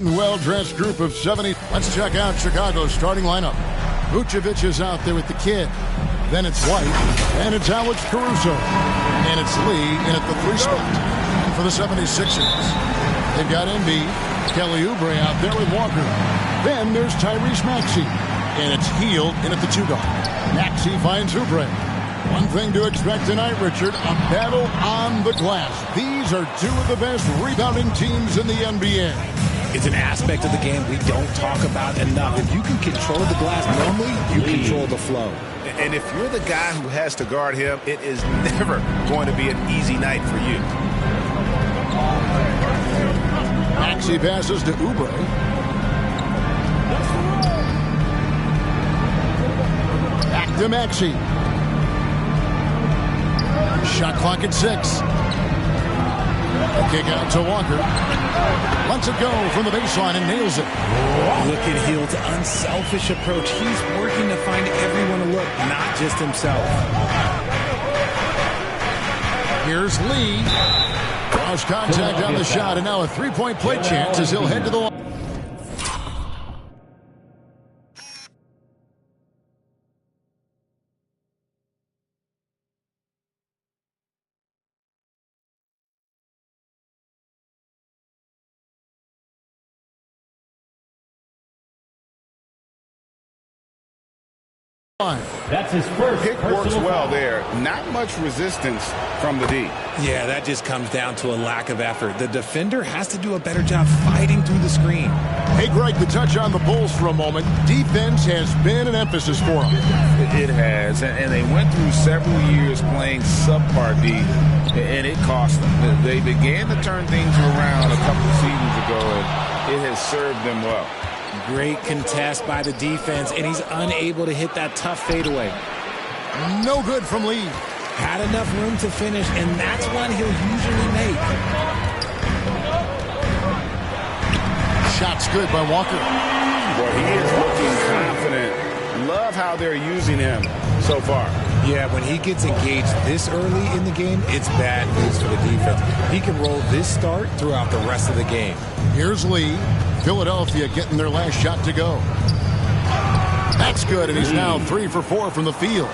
Well-dressed group of 70. Let's check out Chicago's starting lineup. Vucevic is out there with the kid. Then it's White. And it's Alex Caruso. And it's Lee in at the 3 spot. And for the 76ers, they've got Embiid, Kelly Oubre out there with Walker. Then there's Tyrese Maxey. And it's Hield in at the 2 guard. Maxey finds Oubre. One thing to expect tonight, Richard, a battle on the glass. These are 2 of the best rebounding teams in the NBA. It's an aspect of the game we don't talk about enough. If you can control the glass normally, you control the flow. And if you're the guy who has to guard him, it is never going to be an easy night for you. Maxey passes to Oubre. Back to Maxey. Shot clock at 6. A kick out to Walker. Lets it go from the baseline and nails it. Look at Hield's unselfish approach. He's working to find everyone to look, not just himself. Here's Lee. Cross contact on the shot, and now a 3-point play chance as he'll head to the line. That's his first. Pick works well there. Not much resistance from the D. Yeah, that just comes down to a lack of effort. The defender has to do a better job fighting through the screen. Hey, Greg, to touch on the Bulls for a moment, defense has been an emphasis for them. It has, and they went through several years playing subpar D, and it cost them. They began to turn things around a couple of seasons ago, and it has served them well. Great contest by the defense, and he's unable to hit that tough fadeaway. No good from Lee. Had enough room to finish, and that's one he'll usually make. Shot's good by Walker. Well, he is looking confident. Love how they're using him so far. Yeah, when he gets engaged this early in the game, it's bad news for the defense. He can roll this start throughout the rest of the game. Here's Lee. Philadelphia getting their last shot to go. That's good, and he's now 3 for 4 from the field.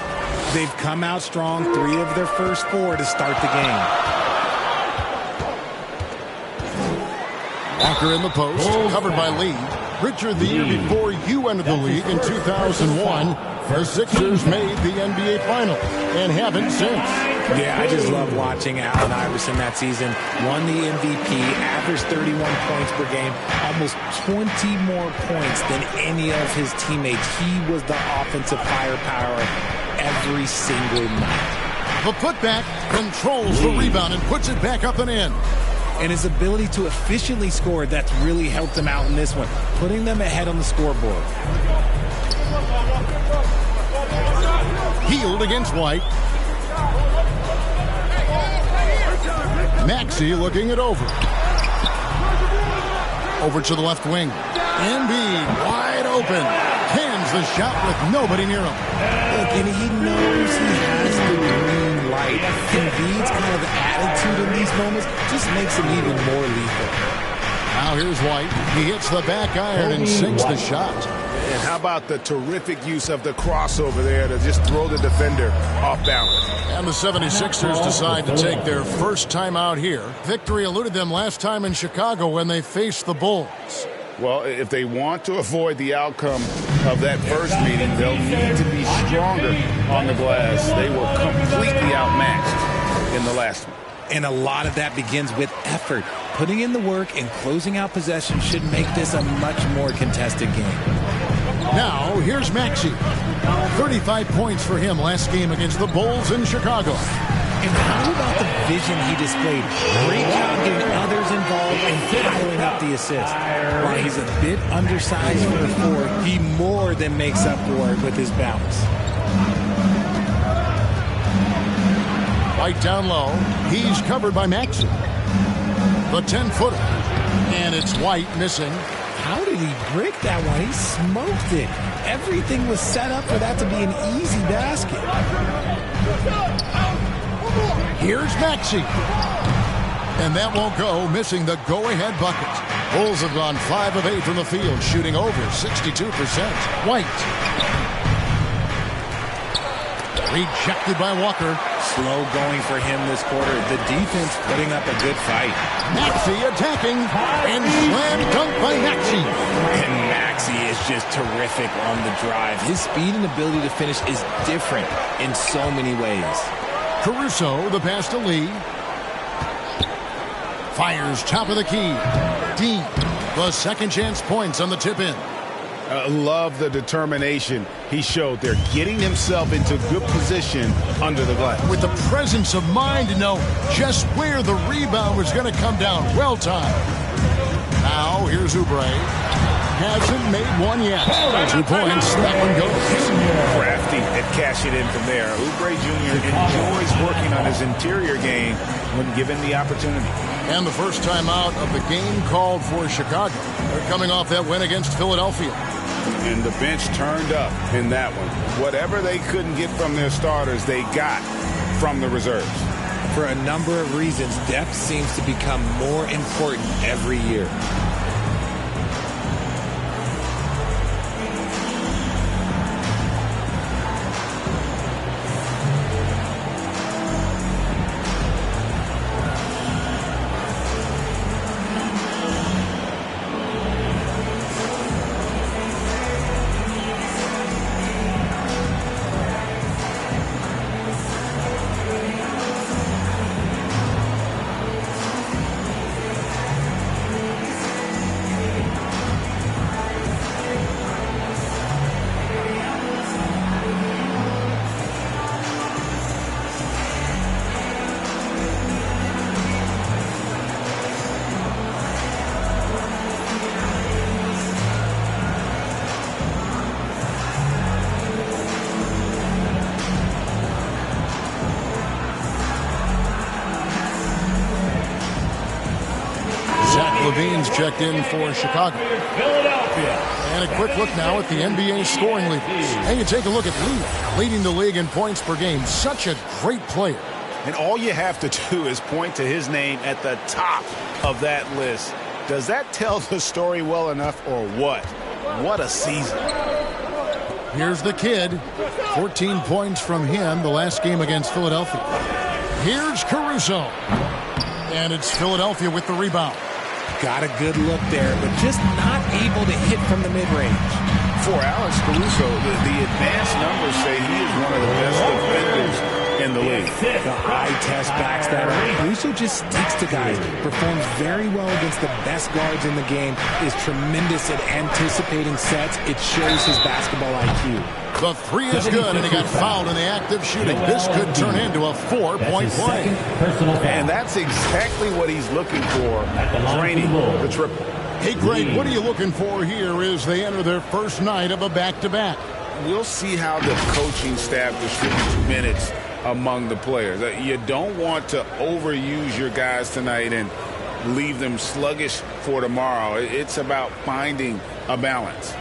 They've come out strong, 3 of their first 4 to start the game. Walker in the post, covered by Lee. Richard, the year before you entered the league in 2001, the Sixers made the NBA Finals and haven't since. Yeah, I just love watching Allen Iverson that season. Won the MVP, averaged 31 points per game, almost 20 more points than any of his teammates. He was the offensive firepower every single night. The putback controls the rebound and puts it back up and in. And his ability to efficiently score, that's really helped him out in this one, putting them ahead on the scoreboard. Hield against White. Maxey looking it over. Over to the left wing. Embiid wide open. Hands the shot with nobody near him. Look, and he knows he has the green light. Embiid's kind of attitude in these moments just makes him even more lethal. Now here's White. He hits the back iron and sinks the shot. And how about the terrific use of the crossover there to just throw the defender off balance. And the 76ers decide to take their first time out here. Victory eluded them last time in Chicago when they faced the Bulls. Well, if they want to avoid the outcome of that first meeting, they'll need to be stronger on the glass. They were completely outmatched in the last one. And a lot of that begins with effort. Putting in the work and closing out possession should make this a much more contested game. Now, here's Maxey. 35 points for him last game against the Bulls in Chicago. And how about the vision he displayed? Great job getting others involved and piling up the assist. While he's a bit undersized for the 4, he more than makes up for it with his bounce. White down low. He's covered by Maxey. The 10-footer. And it's White missing. How did he break that one? He smoked it. Everything was set up for that to be an easy basket. Here's Maxey. And that won't go, missing the go-ahead bucket. Bulls have gone 5 of 8 from the field, shooting over 62%. White. Rejected by Walker. Slow going for him this quarter. The defense putting up a good fight. Maxey attacking. And slam dunk by Maxey. And Maxey is just terrific on the drive. His speed and ability to finish is different in so many ways. Caruso, the pass to Lee. Fires top of the key. Dean, the second chance points on the tip-in. Love the determination he showed there, getting himself into good position under the glass. With the presence of mind to know just where the rebound was going to come down. Well timed. Now, here's Oubre. Hasn't made one yet. 2 points. That one goes. Crafty at cashing in from there. Oubre Jr. enjoys working on his interior game when given the opportunity. And the first time out of the game called for Chicago. They're coming off that win against Philadelphia. And the bench turned up in that one. Whatever they couldn't get from their starters, they got from the reserves. For a number of reasons, depth seems to become more important every year. Levine's checked in for Chicago. And a quick look now at the NBA scoring leaders. And you take a look at Lee, leading the league in points per game. Such a great player. And all you have to do is point to his name at the top of that list. Does that tell the story well enough or what? What a season. Here's the kid. 14 points from him the last game against Philadelphia. Here's Caruso. And it's Philadelphia with the rebound. Got a good look there, but just not able to hit from the mid-range. For Alex Caruso, the advanced numbers say he is one of the best defenders in the league. The eye test backs that up. Caruso just sticks to guys, performs very well against the best guards in the game, is tremendous at anticipating sets. It shows his basketball IQ. The three is good, and he got fouled in the act of shooting. This could turn into a 4-point play. And that's exactly what he's looking for, draining the triple. Hey, Greg, what are you looking for here as they enter their first night of a back-to-back? We'll see how the coaching staff distributes minutes among the players. You don't want to overuse your guys tonight and leave them sluggish for tomorrow. It's about finding a balance.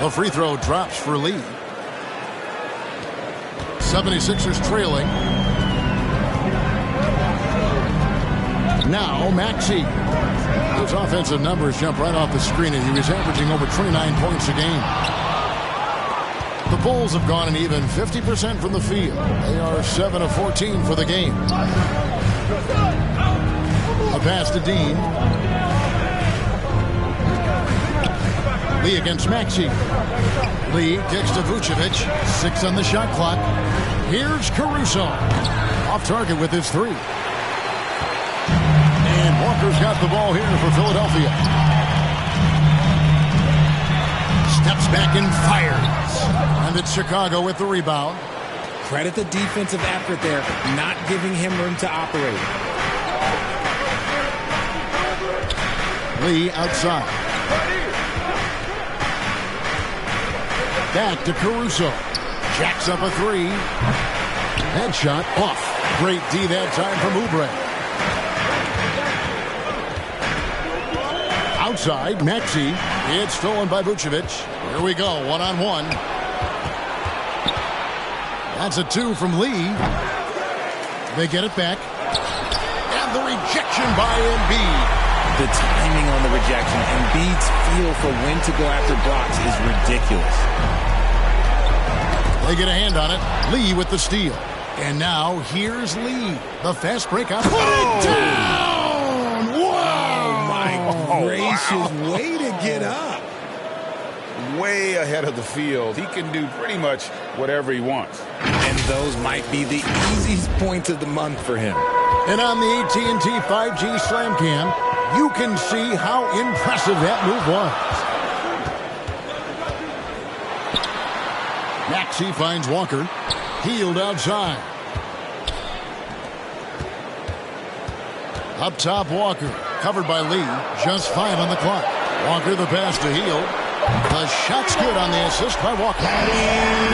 A free throw drops for Lee. 76ers trailing. Now Maxey. Those offensive numbers jump right off the screen, and he was averaging over 29 points a game. The Bulls have gone an even 50% from the field. They are 7 of 14 for the game. A pass to Dean. Lee against Maxey. Lee kicks to Vucevic. 6 on the shot clock. Here's Caruso. Off target with his 3. And Walker's got the ball here for Philadelphia. Steps back and fires. And it's Chicago with the rebound. Credit the defensive effort there, not giving him room to operate. Lee outside. Back to Caruso. Jacks up a 3. Headshot off. Great D that time from Oubre. Outside, Maxey. It's stolen by Vucevic. Here we go, one-on-one. That's a 2 from Lee. They get it back. And the rejection by Embiid. The timing on the rejection, Embiid's feel for when to go after blocks is ridiculous. They get a hand on it. Lee with the steal. And now here's Lee. The fast breakout. Put it down! Wow! Oh, my gracious. Wow. Way to get up. Way ahead of the field. He can do pretty much whatever he wants. And those might be the easiest points of the month for him. And on the AT&T 5G Slam Cam, you can see how impressive that move was. Maxey finds Walker. Hield outside. Up top, Walker. Covered by Lee. Just 5 on the clock. Walker the pass to Hield. The shot's good on the assist by Walker.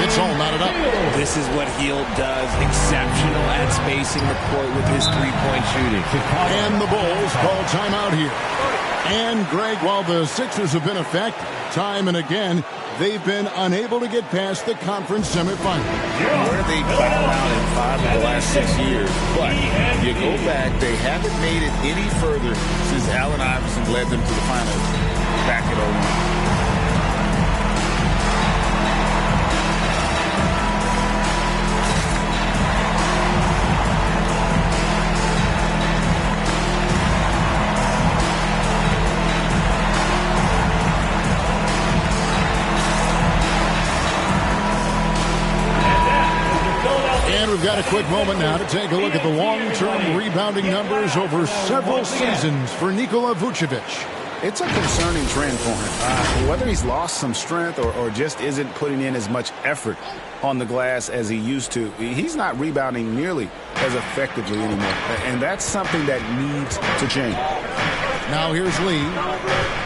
It's all knotted up. This is what Hield does. Exceptional at spacing the court with his three-point shooting. And the Bulls call timeout here. And, Greg, while the Sixers have been effective time and again, they've been unable to get past the conference semifinal. Where they bottom out in 5 of the last 6 years. But you go back, they haven't made it any further since Allen Iverson led them to the finals back in 2009. We've got a quick moment now to take a look at the long-term rebounding numbers over several seasons for Nikola Vucevic. It's a concerning trend for him. Whether he's lost some strength or just isn't putting in as much effort on the glass as he used to, he's not rebounding nearly as effectively anymore. And that's something that needs to change. Now here's Lee.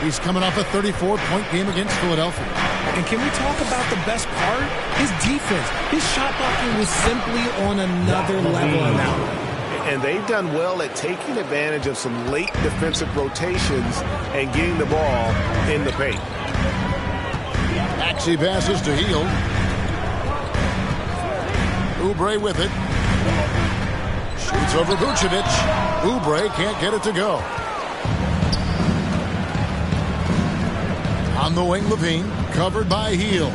He's coming off a 34-point game against Philadelphia. And can we talk about the best part? His defense. His shot blocking was simply on another level now. And they've done well at taking advantage of some late defensive rotations and getting the ball in the paint. Maxey passes to Hield. Oubre with it. Shoots over Vucevic. Oubre can't get it to go. On the wing, Levine, covered by Hield.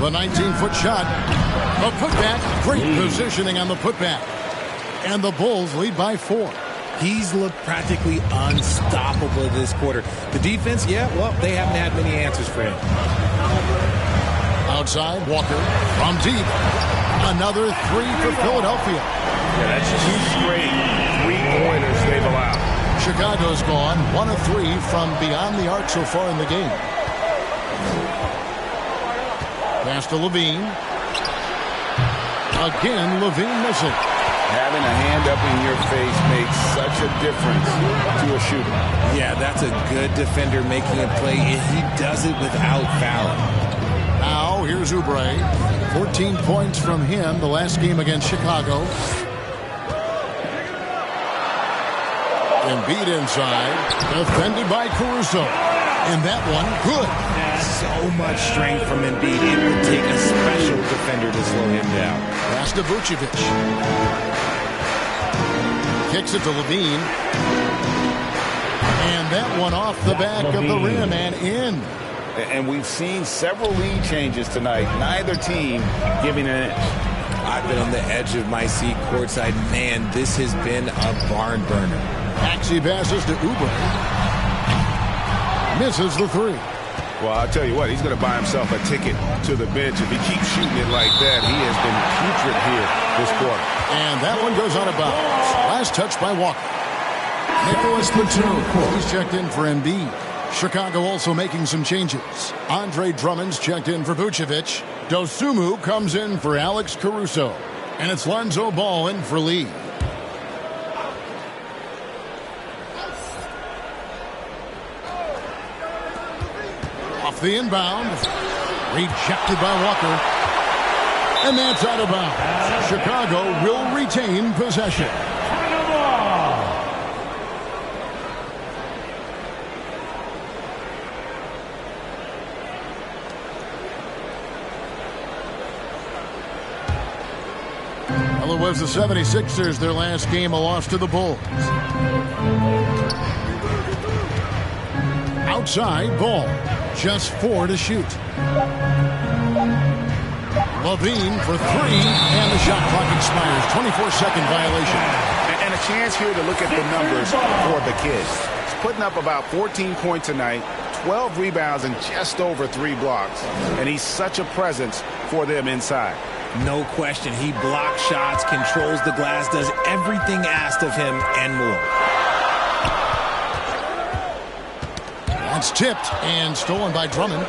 The 19-foot shot. A putback. Great positioning on the putback. And the Bulls lead by 4. He's looked practically unstoppable this quarter. The defense, yeah, well, they haven't had many answers for him. Outside, Walker from deep. Another 3 for Philadelphia. Yeah, that's just 2 straight three-pointers they've allowed. Chicago's gone 1 of 3 from beyond the arc so far in the game. Pass to Levine. Again, Levine missing. Having a hand up in your face makes such a difference to a shooter. Yeah, that's a good defender making a play. He does it without fouling. Now, here's Oubre. 14 points from him the last game against Chicago. Embiid inside, defended by Caruso. And that one, good. So much strength from Embiid. It would take a special defender to slow him down. Pass to Vucevic. Kicks it to Levine. And that one off the back of the rim and in. And we've seen several lead changes tonight. Neither team giving an inch. I've been on the edge of my seat courtside. Man, this has been a barn burner. Maxey passes to Oubre. Misses the 3. Well, I'll tell you what, he's going to buy himself a ticket to the bench. If he keeps shooting it like that, he has been putrid here this quarter. And that one goes out of bounds. Last touch by Walker. Nicholas Batum. He's checked in for Embiid. Chicago also making some changes. Andre Drummond's checked in for Vucevic. Dosunmu comes in for Alex Caruso. And it's Lonzo Ball in for Lee. Off the inbound. Rejected by Walker. And that's out of bounds. Chicago will retain possession. Well, it was the 76ers, their last game, a loss to the Bulls. Outside, Ball. Just 4 to shoot. Levine for 3, and the shot clock expires. 24-second violation. And a chance here to look at the numbers for the kid. He's putting up about 14 points a night, 12 rebounds, and just over 3 blocks. And he's such a presence for them inside. No question. He blocks shots, controls the glass, does everything asked of him and more. That's tipped and stolen by Drummond.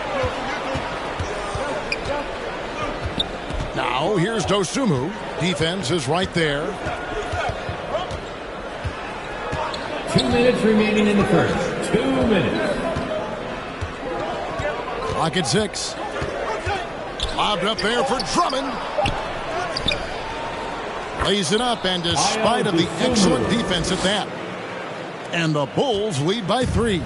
Now here's Dosunmu. Defense is right there. 2 minutes remaining in the first. 2 minutes. Clock at 6. Lobbed up there for Drummond. Lays it up, and despite of the excellent defense at that. And the Bulls lead by 3.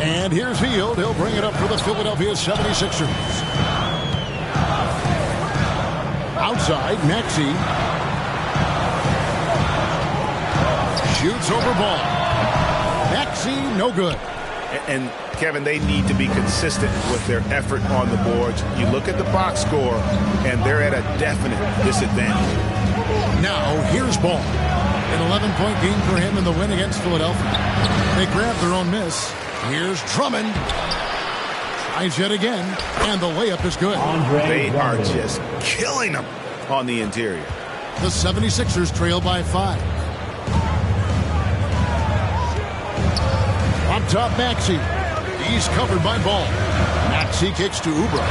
And here's Hield. He'll bring it up for the Philadelphia 76ers. Outside, Maxey. Shoots over Ball. Maxey, no good. And Kevin, they need to be consistent with their effort on the boards. You look at the box score, and they're at a definite disadvantage. Now, here's Ball. An 11-point game for him in the win against Philadelphia. They grab their own miss. Here's Drummond. Tries yet again, and the layup is good. They are just killing them on the interior. The 76ers trail by 5. Up top, Maxey. He's covered by Ball. Maxey kicks to Oubre.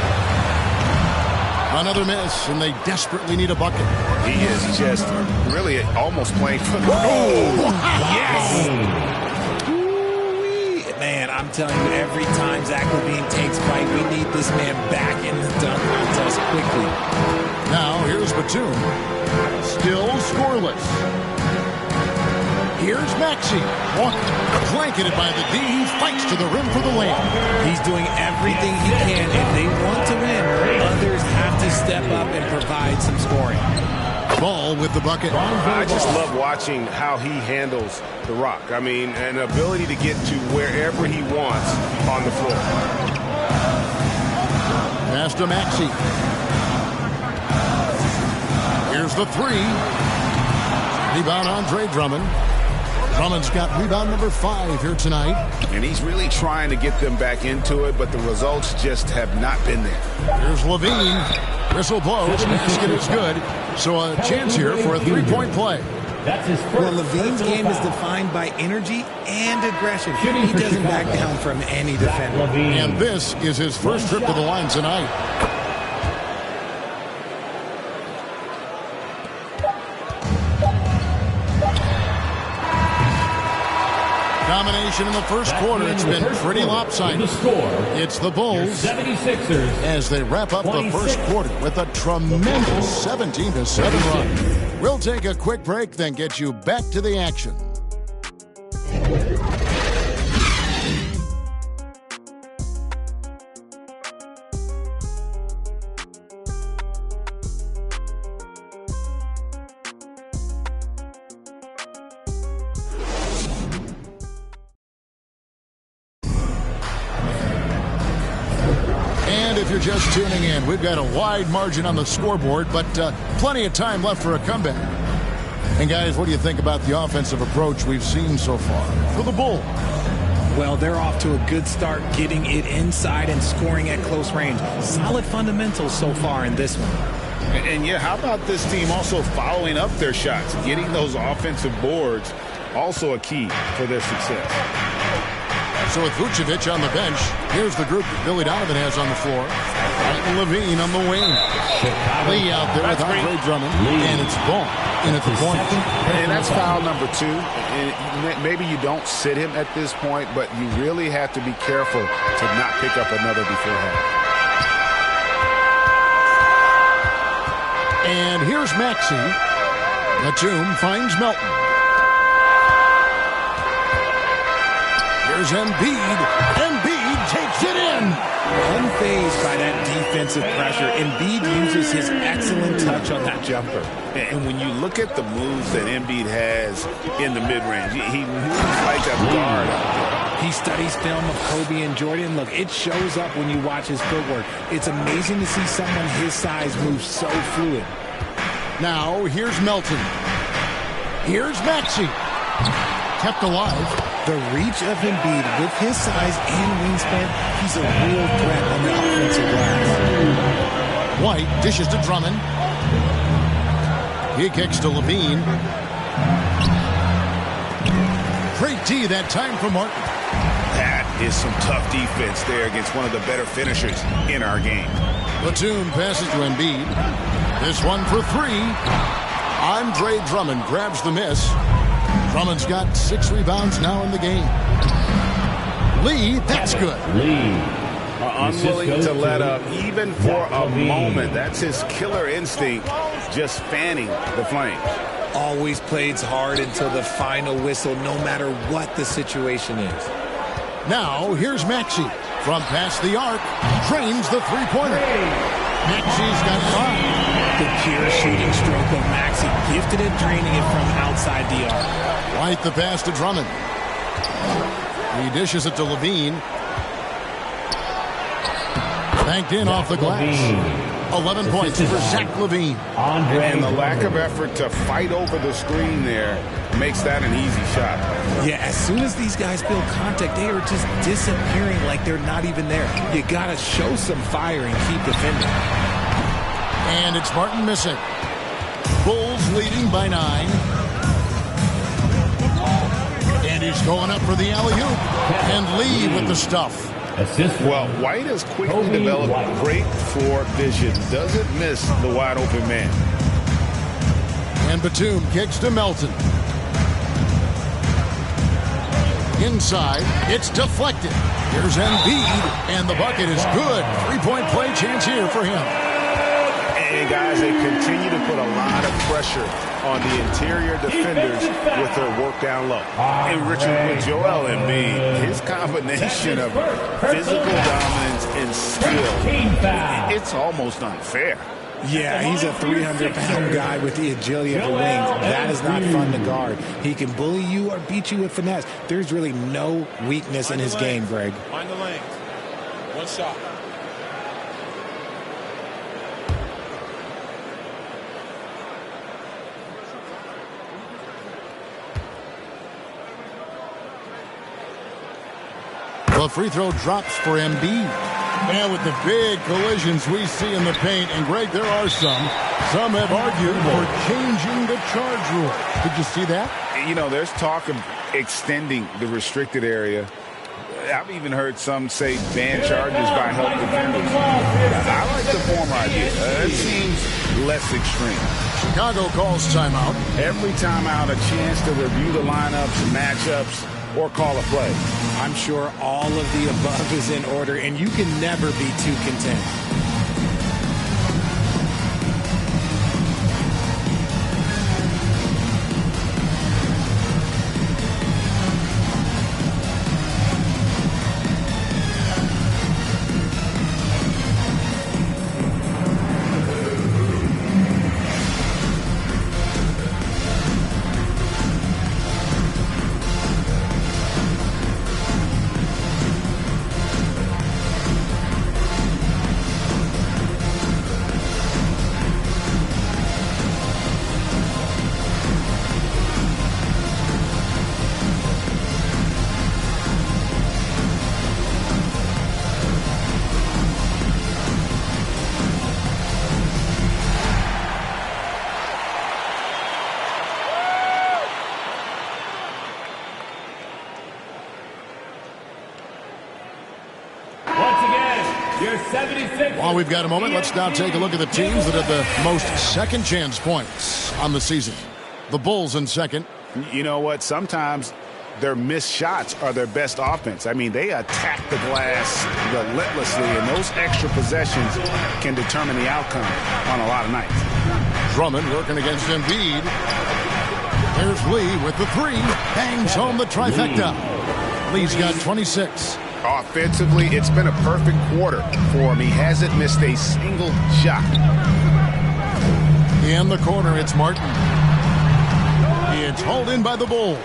Another miss, and they desperately need a bucket. He is just really almost playing for the... Oh, Yes! Man, I'm telling you, every time Zach LaVine takes flight, we need this man back in the dunk contest quickly. now here's Batum. Still scoreless. Here's Maxey. Blanketed by the D. He fights to the rim for the win. He's doing everything he can. If they want to win, others have to step up and provide some scoring. Ball with the bucket. I just love watching how he handles the rock. I mean, an ability to get to wherever he wants on the floor. Pass to Maxey. Here's the 3. Rebound, Andre Drummond. Drummond's got rebound number 5 here tonight. And he's really trying to get them back into it, but the results just have not been there. Here's Levine. Whistle blows. Basket is good. So a chance here for a 3-point play. That's his first. Well, Levine's game is defined by energy and aggression. He doesn't back down from any defender. And this is his first trip to the line tonight. Domination in the first quarter. It's been pretty lopsided. It's the Bulls 76ers as they wrap up the first quarter with a tremendous 17-7 run. We'll take a quick break, then get you back to the action. If you're just tuning in, we've got a wide margin on the scoreboard, but plenty of time left for a comeback. And guys, what do you think about the offensive approach we've seen so far for the Bulls? Well, they're off to a good start getting it inside and scoring at close range. Solid fundamentals so far in this one. And yeah, how about this team also following up their shots? Getting those offensive boards, also a key for their success. So with Vucevic on the bench, here's the group that Billy Donovan has on the floor. Levine on the wing. Lee out there with Andre Drummond. And it's Ball in at the point. And that's foul number 2. And maybe you don't sit him at this point, but you really have to be careful to not pick up another beforehand. And here's Maxey. Batum finds Melton. Here's Embiid. Embiid takes it in. Unfazed by that defense. defensive pressure. Embiid uses his excellent touch on that jumper. And when you look at the moves that Embiid has in the mid-range, he moves like a guard out there. He studies film of Kobe and Jordan. Look, it shows up when you watch his footwork. It's amazing to see someone his size move so fluid. Now, here's Melton. Here's Maxey. Kept alive. The reach of Embiid with his size and wingspan, he's a real threat on the offensive glass. White dishes to Drummond. He kicks to Levine. Great D that time for Martin. That is some tough defense there against one of the better finishers in our game. Batum passes to Embiid. This one for three. Andre Drummond grabs the miss. Drummond's got 6 rebounds now in the game. Lee, that's good. Lee. Unwilling to let up even for a moment. That's his killer instinct, just fanning the flames. Always plays hard until the final whistle, no matter what the situation is. Now, here's Maxey. From past the arc, drains the three-pointer. Maxey's got 5. The pure shooting stroke of Maxey, gifted at draining it from outside the arc. White the pass to Drummond. He dishes it to Levine. Banked in off the glass. 11 points for Zach LaVine. And the lack of effort to fight over the screen there makes that an easy shot. Yeah, as soon as these guys feel contact, they are just disappearing like they're not even there. You got to show some fire and keep defending. And it's Martin missing. Bulls leading by 9. And he's going up for the alley-oop. And Lee with the stuff. Well, White has quickly developed great floor vision. Doesn't miss the wide-open man. And Batum kicks to Melton. Inside, it's deflected. Here's Embiid, and the bucket is good. 3-point play chance here for him. And guys, they continue to put a lot of pressure on the interior defenders with their work down low. And Richard, with Joel Embiid, his combination of physical dominance and skill, it's almost unfair. Yeah, he's a 300-pound guy with the agility of the wings. That is not fun to guard. He can bully you or beat you with finesse. There's really no weakness in his game, Greg. Find the lane. One shot. The free throw drops for Embiid. Man, with the big collisions we see in the paint, and Greg, there are some. Some have argued for changing the charge rule. Did you see that? You know, there's talk of extending the restricted area. I've even heard some say ban charges by help defenders. I like the former idea. It seems less extreme. Chicago calls timeout. Every timeout, a chance to review the lineups, matchups, or call a play. I'm sure all of the above is in order, and you can never be too content. While we've got a moment, let's now take a look at the teams that have the most second chance points on the season. The Bulls in second. You know what? Sometimes their missed shots are their best offense. I mean, they attack the glass relentlessly, and those extra possessions can determine the outcome on a lot of nights. Drummond working against Embiid. There's Lee with the 3. Bangs home the trifecta. Lee's got 26. Offensively, it's been a perfect quarter for him. He hasn't missed a single shot. In the corner, it's Martin. It's hauled in by the Bulls.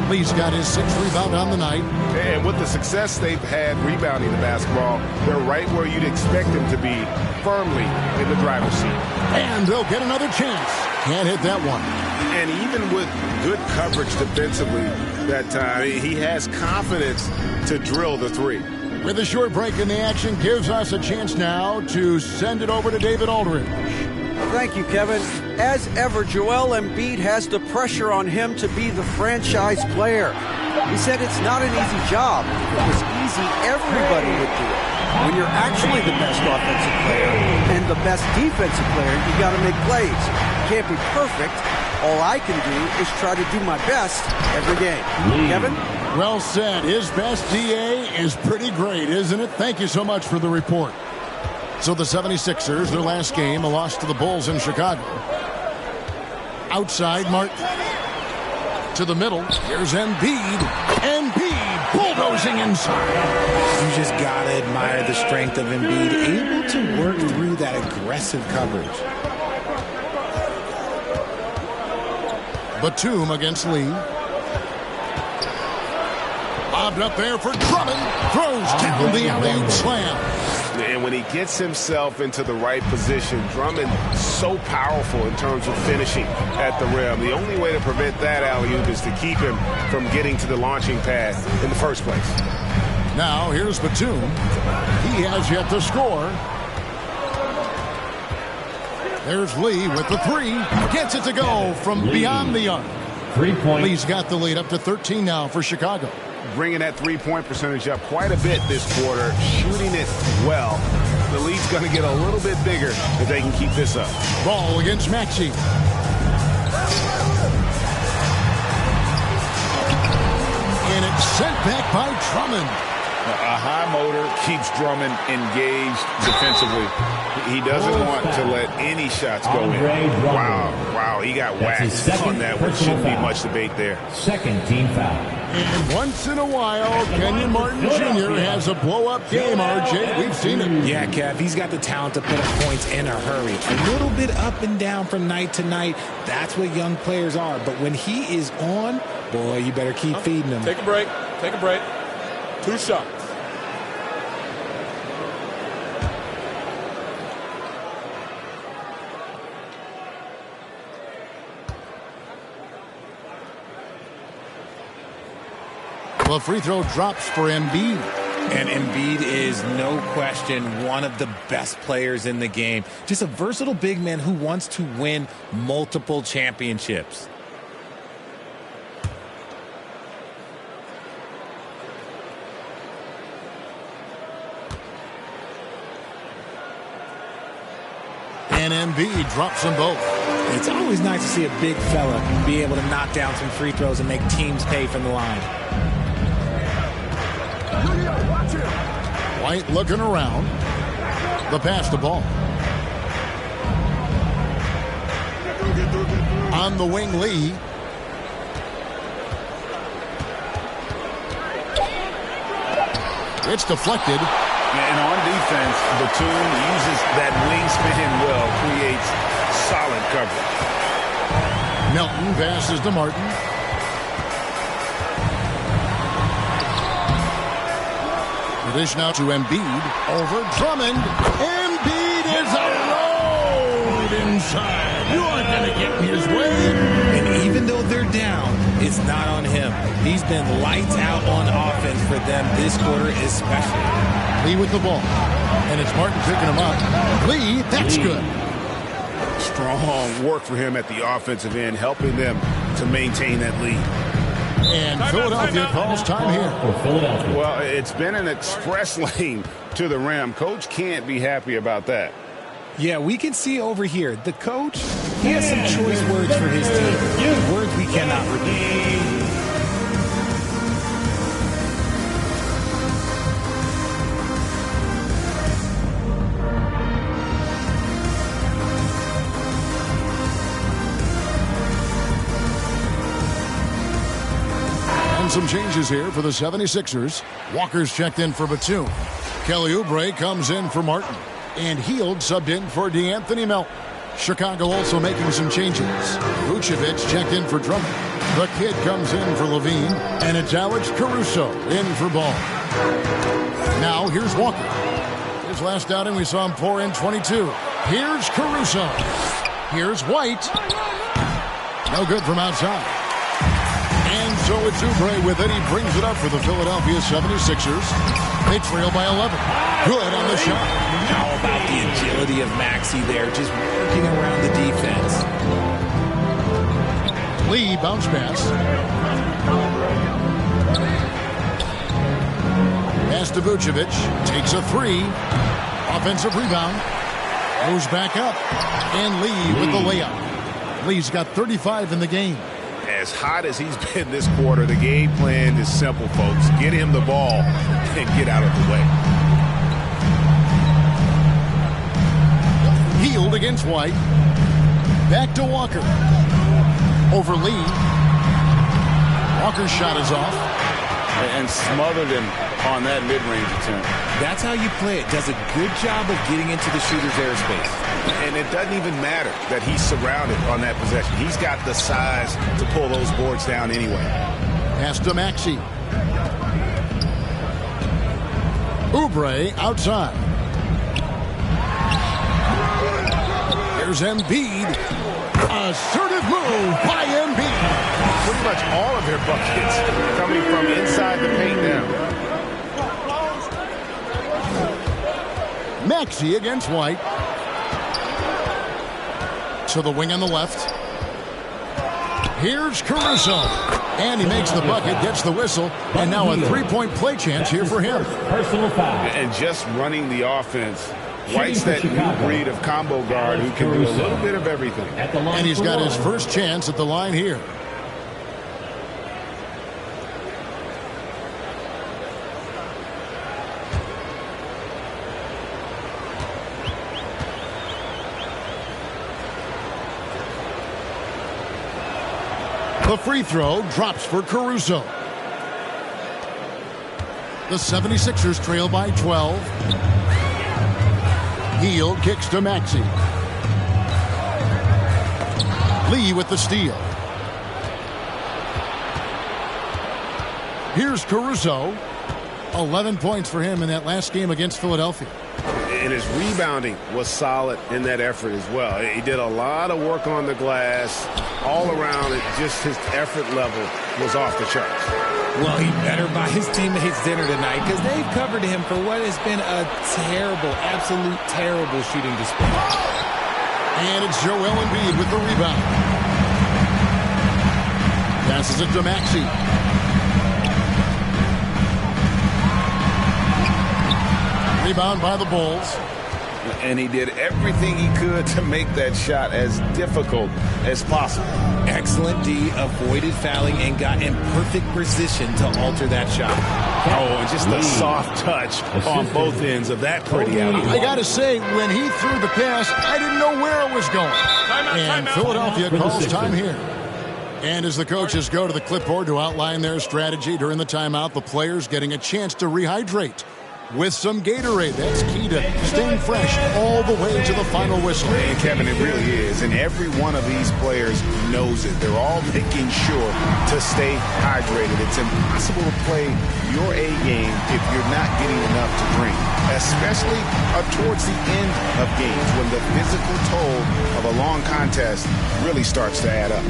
Lee's got his 6th rebound on the night. And with the success they've had rebounding the basketball, they're right where you'd expect them to be, firmly in the driver's seat. And they'll get another chance. Can't hit that one. And even with good coverage defensively that time, he has confidence to drill the three. With a short break in the action, gives us a chance now to send it over to David Aldridge. Thank you, Kevin. As ever, Joel Embiid has the pressure on him to be the franchise player. He said it's not an easy job. If it was easy, everybody would do it. When you're actually the best offensive player and the best defensive player, you got to make plays. You can't be perfect. All I can do is try to do my best every game. Kevin? Well said. His best DA is pretty great, isn't it? Thank you so much for the report. So the 76ers, their last game, a loss to the Bulls in Chicago. Outside, Martin. To the middle. Here's Embiid. Embiid bulldozing inside. You just got to admire the strength of Embiid, able to work through that aggressive coverage. Batum against Lee. Bobbed up there for Drummond. Throws down the alley-oop slam. And when he gets himself into the right position, Drummond so powerful in terms of finishing at the rim. The only way to prevent that alley-oop is to keep him from getting to the launching pad in the first place. Now here's Batum. He has yet to score. There's Lee with the three. Gets it to go from beyond the arc. 3-point. Lee's got the lead up to 13 now for Chicago. Bringing that three-point percentage up quite a bit this quarter, shooting it well. The lead's going to get a little bit bigger if they can keep this up. Ball against Maxey. And it's sent back by Drummond. A high motor keeps Drummond engaged defensively. He doesn't want to let any shots go in. Wow, he got whacked on that, which shouldn't be much debate there. Second team foul. And once in a while, Kenyon Martin Jr. has a blow-up game, RJ. We've seen it. Yeah, Kev, he's got the talent to put up points in a hurry. A little bit up and down from night to night. That's what young players are. But when he is on, boy, you better keep feeding him. Take a break. Take a break. 2 shots. Well, free throw drops for Embiid. And Embiid is, no question, one of the best players in the game. Just a versatile big man who wants to win multiple championships. And Embiid drops them both. It's always nice to see a big fella be able to knock down some free throws and make teams pay from the line. White looking around. The pass to Ball. On the wing, Lee. It's deflected. And on defense, Batum uses that wingspan well, creates solid coverage. Melton passes to Martin. The dish now to Embiid. Over Drummond. Embiid is alone inside. You aren't going to get in his way. And even though they're down, it's not on him. He's been lights out on offense for them this quarter especially. Lee with the ball. And it's Martin picking him up. Lee, that's good. Strong work for him at the offensive end, helping them to maintain that lead. And Philadelphia calls time here. Well, it's been an express lane to the rim. Coach can't be happy about that. Yeah, we can see over here. The coach, he has some choice words for his team. Words we cannot repeat. some changes here for the 76ers. Walker's checked in for Batum. Kelly Oubre comes in for Martin. And Hield subbed in for DeAnthony Melton. Chicago also making some changes. Vucevic checked in for Drummond. The kid comes in for Levine. And it's Alex Caruso in for Ball. Now here's Walker. His last outing we saw him pour in 22. Here's Caruso. Here's White. No good from outside. And so it's Oubre with it. He brings it up for the Philadelphia 76ers. They trail by 11. Good on the shot. How about the agility of Maxey there, just working around the defense. Lee bounce pass. Pass to Vucevic. Takes a three. Offensive rebound. Goes back up. And Lee with the layup. Lee's got 35 in the game. As hot as he's been this quarter, the game plan is simple, folks. Get him the ball and get out of the way. Hield against White. Back to Walker. Over Lee. Walker's shot is off. And smothered him on that mid-range attempt. That's how you play it. Does a good job of getting into the shooter's airspace. And it doesn't even matter that he's surrounded on that possession. He's got the size to pull those boards down anyway. Pass to Maxey. Oubre outside. There's Embiid. Assertive move by Embiid. Pretty much all of their buckets coming from inside the paint now. Maxey against White. To the wing on the left. Here's Caruso. And he makes the bucket, gets the whistle, and now a three-point play chance here for him. Personal foul. And just running the offense. White's that new breed of combo guard who can do a little bit of everything. And he's got his first chance at the line here. The free throw drops for Caruso. The 76ers trail by 12. Hield kicks to Maxey. Lee with the steal. Here's Caruso. 11 points for him in that last game against Philadelphia. And his rebounding was solid in that effort as well. He did a lot of work on the glass. All around, just his effort level was off the charts. Well, he better buy his teammates dinner tonight because they've covered him for what has been a terrible, absolute terrible shooting display. And it's Joel Embiid with the rebound. Passes it to Maxey. Rebound by the Bulls. And he did everything he could to make that shot as difficult as possible. Excellent D, avoided fouling, and got in perfect position to alter that shot. Oh, and just a soft touch on both ends of that pretty alley. I got to say, when he threw the pass, I didn't know where it was going. And Philadelphia calls time here. And as the coaches go to the clipboard to outline their strategy during the timeout, the players getting a chance to rehydrate with some Gatorade. That's key to staying fresh all the way to the final whistle. And Kevin, it really is. And every one of these players knows it. They're all making sure to stay hydrated. It's impossible to play your A game if you're not getting enough to drink, especially towards the end of games when the physical toll of a long contest really starts to add up.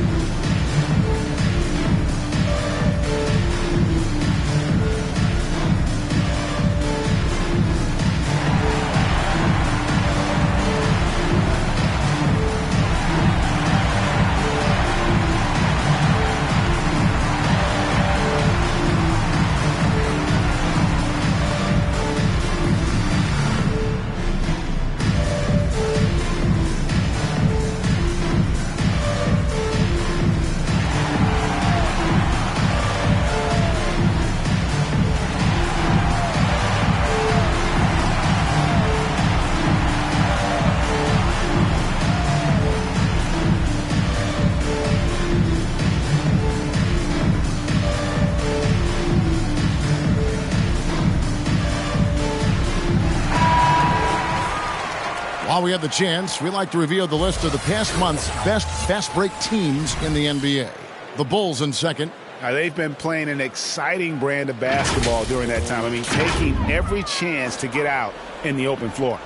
While we have the chance, we like to reveal the list of the past month's best fast break teams in the NBA. The Bulls in second. Now, they've been playing an exciting brand of basketball during that time. I mean, taking every chance to get out in the open floor.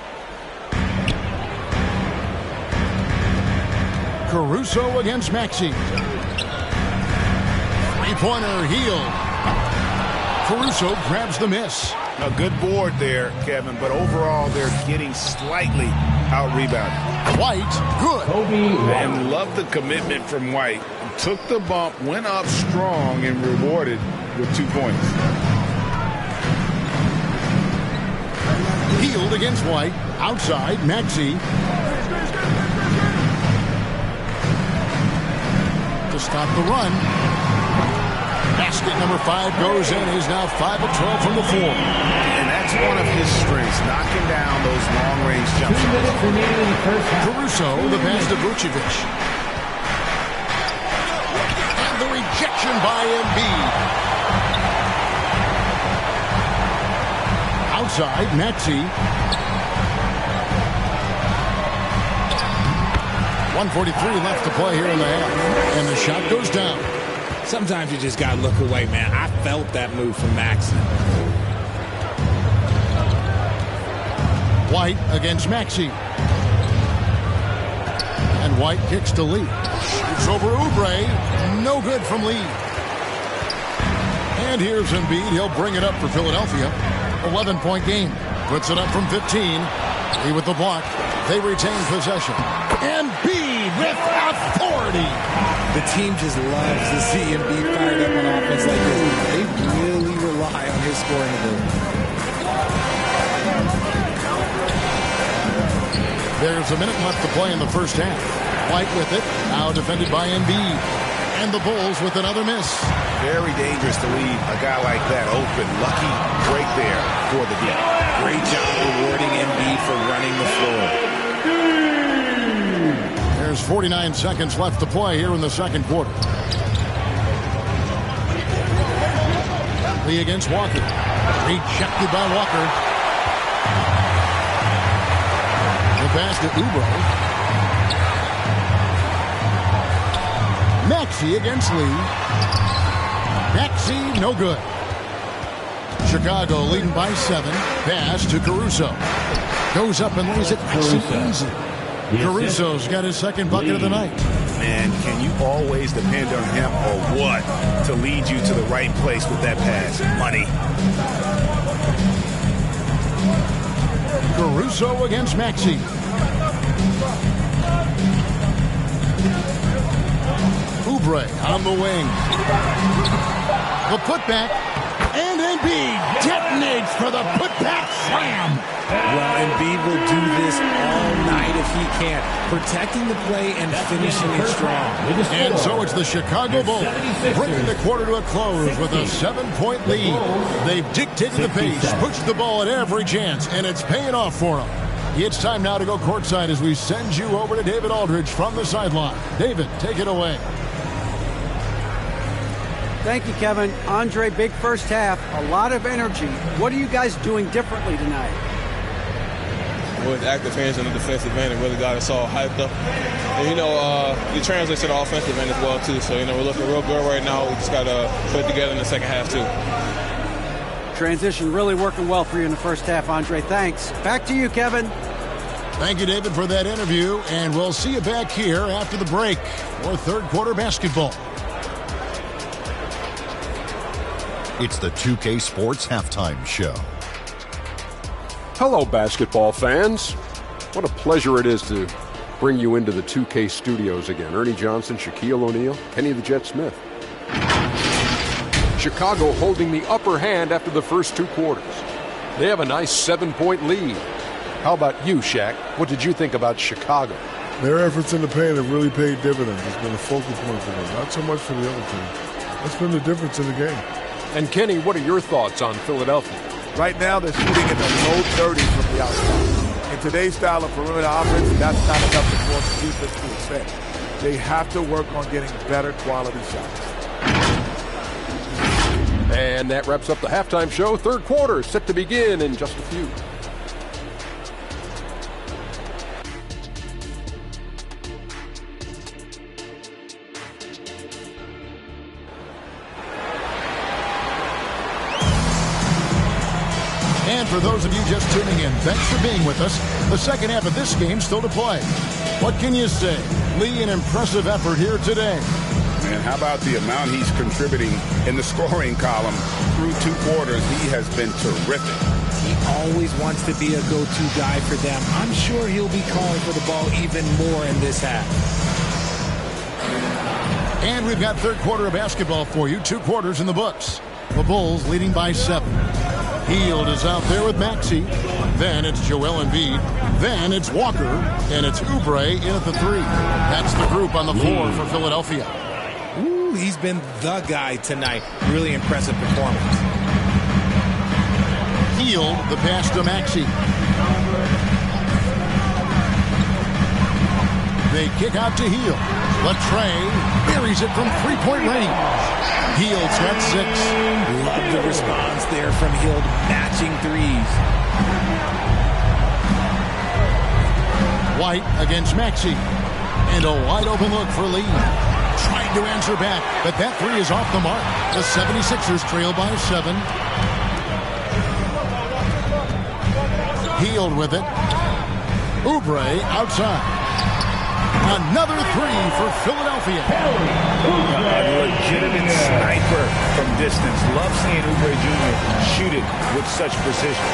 Caruso against Maxey. Three-pointer, Hield. Caruso grabs the miss. A good board there, Kevin, but overall they're getting slightly out-rebounded. White, good. And love the commitment from White. Took the bump, went up strong, and rewarded with 2 points. Hield against White. Outside, Maxey. To stop the run. Basket number 5 goes in. He's now 5 of 12 from the floor. And that's one of his strengths, knocking down those long-range jump 2 minutes remaining in the first half. Caruso, the pass to Vucevic. And the rejection by Embiid. Outside, Maxey. 1:43 left to play here in the half. And the shot goes down. Sometimes you just got to look away, man. I felt that move from Maxey. White against Maxey. And White kicks to Lee. Shoots over Oubre. No good from Lee. And here's Embiid. He'll bring it up for Philadelphia. 11-point game. Puts it up from 15. Lee with the block. They retain possession. Embiid with authority. The team just loves to see Embiid fired up on offense like this. They really rely on his scoring ability. There's a minute left to play in the first half. White with it. Now defended by Embiid. And the Bulls with another miss. Very dangerous to leave a guy like that open. Lucky break there for the deal. Great job rewarding Embiid for running the floor. There's 49 seconds left to play here in the second quarter. Lee against Walker. Rejected by Walker. The pass to Oubre. Maxey against Lee. Maxey, no good. Chicago leading by 7. Pass to Caruso. Goes up and lays it easy. Caruso's got his second bucket of the night. Man, can you always depend on him or what to lead you to the right place with that pass? Money. Caruso against Maxey. Oubre on the wing. The putback. And Embiid detonates for the putback slam. Well, Embiid will do this all night if he can. Protecting the play and finishing it strong. And so it's the Chicago Bulls bringing the quarter to a close with a 7-point lead. They've dictated the pace, pushed the ball at every chance, and it's paying off for them. It's time now to go courtside as we send you over to David Aldridge from the sideline. David, take it away. Thank you, Kevin. Andre, big first half, a lot of energy. What are you guys doing differently tonight? With active hands on the defensive end, it really got us all hyped up. And, it translates to the offensive end as well, too. So, we're looking real good right now. We just got to put it together in the second half, too. Transition really working well for you in the first half, Andre. Thanks. Back to you, Kevin. Thank you, David, for that interview. And we'll see you back here after the break for third quarter basketball. It's the 2K Sports Halftime Show. Hello, basketball fans. What a pleasure it is to bring you into the 2K studios again. Ernie Johnson, Shaquille O'Neal, Kenny the Jet Smith. Chicago holding the upper hand after the first 2 quarters. They have a nice 7-point lead. How about you, Shaq? What did you think about Chicago? Their efforts in the paint have really paid dividends. It's been a focal point for them, not so much for the other team. That's been the difference in the game. And Kenny, what are your thoughts on Philadelphia? Right now, they're shooting in the low 30s from the outside. In today's style of perimeter offense, that's not enough to force the defense to expect. They have to work on getting better quality shots. And that wraps up the halftime show. Third quarter set to begin in just a few. And for those of you just tuning in, thanks for being with us. The second half of this game still to play. What can you say? Lee, an impressive effort here today. And how about the amount he's contributing in the scoring column through 2 quarters? He has been terrific. He always wants to be a go-to guy for them. I'm sure he'll be calling for the ball even more in this half. And we've got third quarter of basketball for you. 2 quarters in the books. The Bulls leading by 7. Hield is out there with Maxey. Then it's Joel Embiid. Then it's Walker. And it's Oubre in at the 3. That's the group on the floor for Philadelphia. Ooh, he's been the guy tonight. Really impressive performance. Hield, the pass to Maxey. They kick out to Hield. Latrey buries it from 3-point range. Hield's got 6. Love the response there from Hield, matching threes. White against Maxey. And a wide open look for Lee. Trying to answer back, but that 3 is off the mark. The 76ers trail by 7. Hield with it. Oubre outside. Another 3 for Philadelphia. A legitimate sniper from distance. Love seeing Oubre Jr. shoot it with such precision.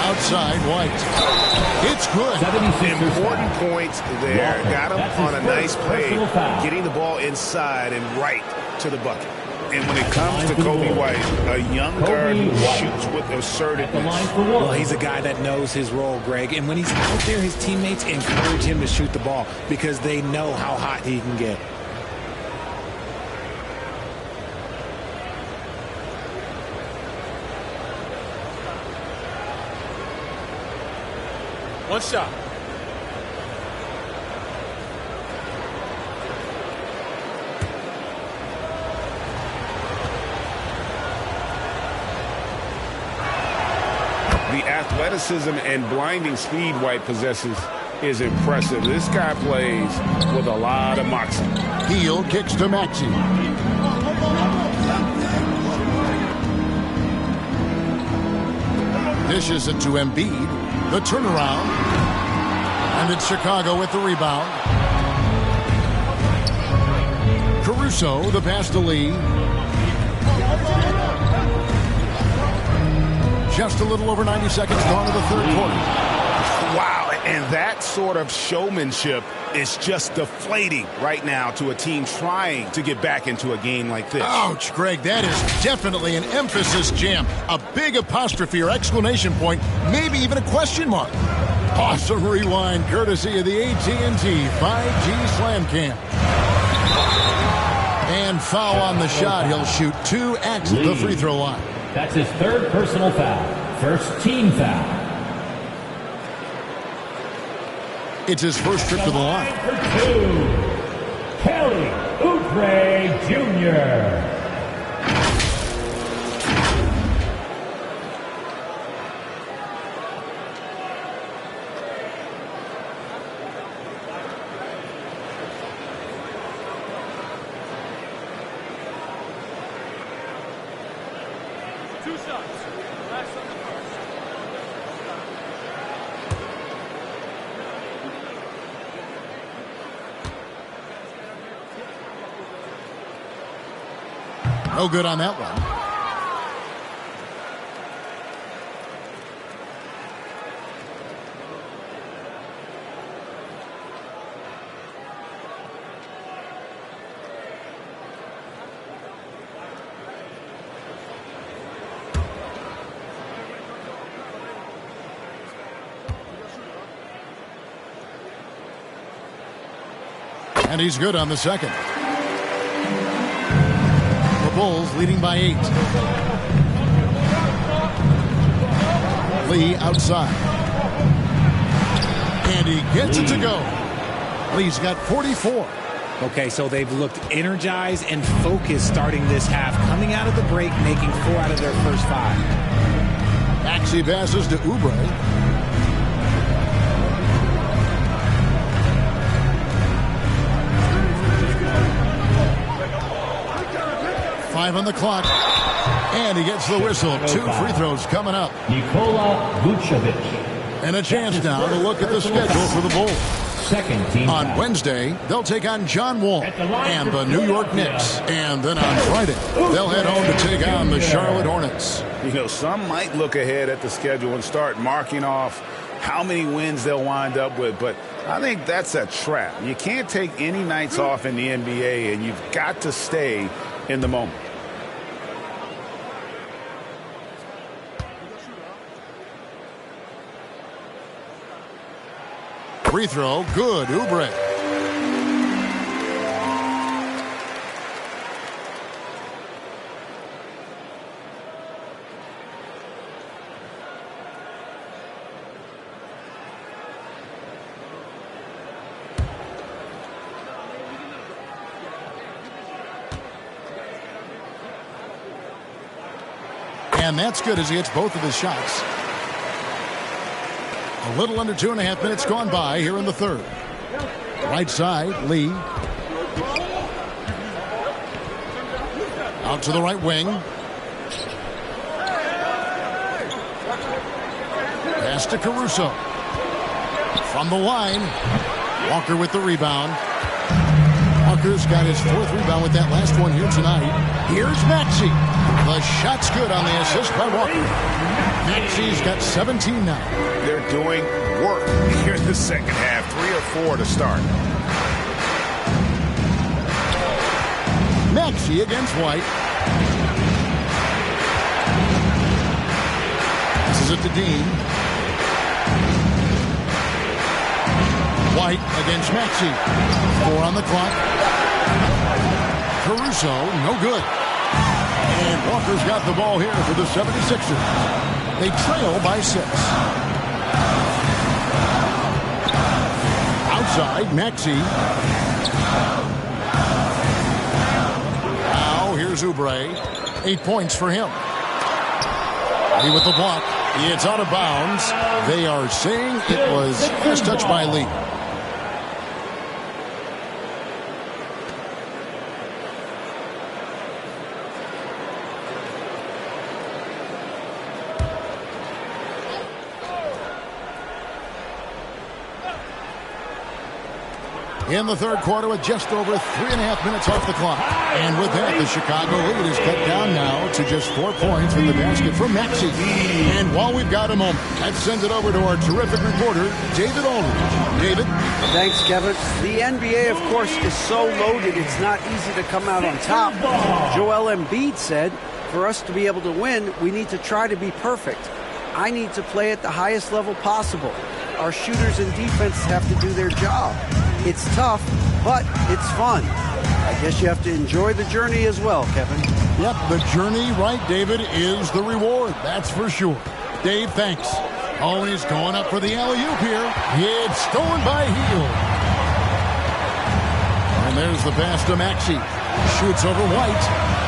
Outside, White. It's good. Important points there. Got him on a nice play, getting the ball inside and right to the bucket. And when it comes to Kobe White, a young guard who shoots with assertiveness. Well, he's a guy that knows his role, Greg. And when he's out there, his teammates encourage him to shoot the ball because they know how hot he can get. One shot. The athleticism and blinding speed White possesses is impressive. This guy plays with a lot of moxie. Hield kicks to Maxey. Dishes it to Embiid. The turnaround. And it's Chicago with the rebound. Caruso, the pass to Lee. Just a little over 90 seconds gone to the third quarter. Wow, and that sort of showmanship is just deflating right now to a team trying to get back into a game like this. Ouch, Greg, that is definitely an emphasis jam. A big apostrophe or exclamation point, maybe even a question mark. Awesome rewind courtesy of the AT&T 5G Slam Cam. And foul on the shot. He'll shoot 2 at the free throw line. That's his 3rd personal foul. First team foul. It's his first trip to the line. For 2, Kelly Oubre Jr. No good on that one. And he's good on the second. Bulls leading by 8. Lee outside. And he gets it to go. Lee's got 44. Okay, so they've looked energized and focused starting this half, coming out of the break, making 4 out of their first 5. Maxey passes to Oubre. On the clock. And he gets the whistle. 2 free throws coming up. Nikola Vucevic. And a chance now to look at the schedule for the Bulls. Second team On foul. Wednesday, they'll take on John Wall and the New York Knicks. And then on Friday, they'll head home to take on the Charlotte Hornets. You know, some might look ahead at the schedule and start marking off how many wins they'll wind up with, but I think that's a trap. You can't take any nights off in the NBA, and you've got to stay in the moment. Free throw, good. Oubre. And that's good as he hits both of his shots. A little under 2.5 minutes gone by here in the third. Right side, Lee. Out to the right wing. Pass to Caruso. From the line. Walker with the rebound. Walker's got his 4th rebound with that last one here tonight. Here's Maxey. The shot's good on the assist by Walker. Maxey's got 17 now. They're doing work here in the second half. 3 or 4 to start. Maxey against White. This is it to Dean. White against Maxey. 4 on the clock. Caruso, no good. And Walker's got the ball here for the 76ers. They trail by 6. Outside, Maxey. Now, here's Oubre. 8 points for him. Lee with the block. It's out of bounds. They are saying it was first touch by Lee. In the third quarter with just over 3.5 minutes off the clock. And with that, the Chicago lead is cut down now to just 4 points from the basket from Maxey. And while we've got a moment, let's send it over to our terrific reporter, David Aldridge. David? Thanks, Kevin. The NBA, of course, is so loaded, it's not easy to come out on top. Joel Embiid said, for us to be able to win, we need to try to be perfect. I need to play at the highest level possible. Our shooters and defense have to do their job. It's tough, but it's fun. I guess you have to enjoy the journey as well, Kevin. Yep, the journey, right, David, is the reward. That's for sure. Dave, thanks. Oh, he's going up for the alley-oop here. It's stolen by Hield. And there's the pass to Maxey. Shoots over White.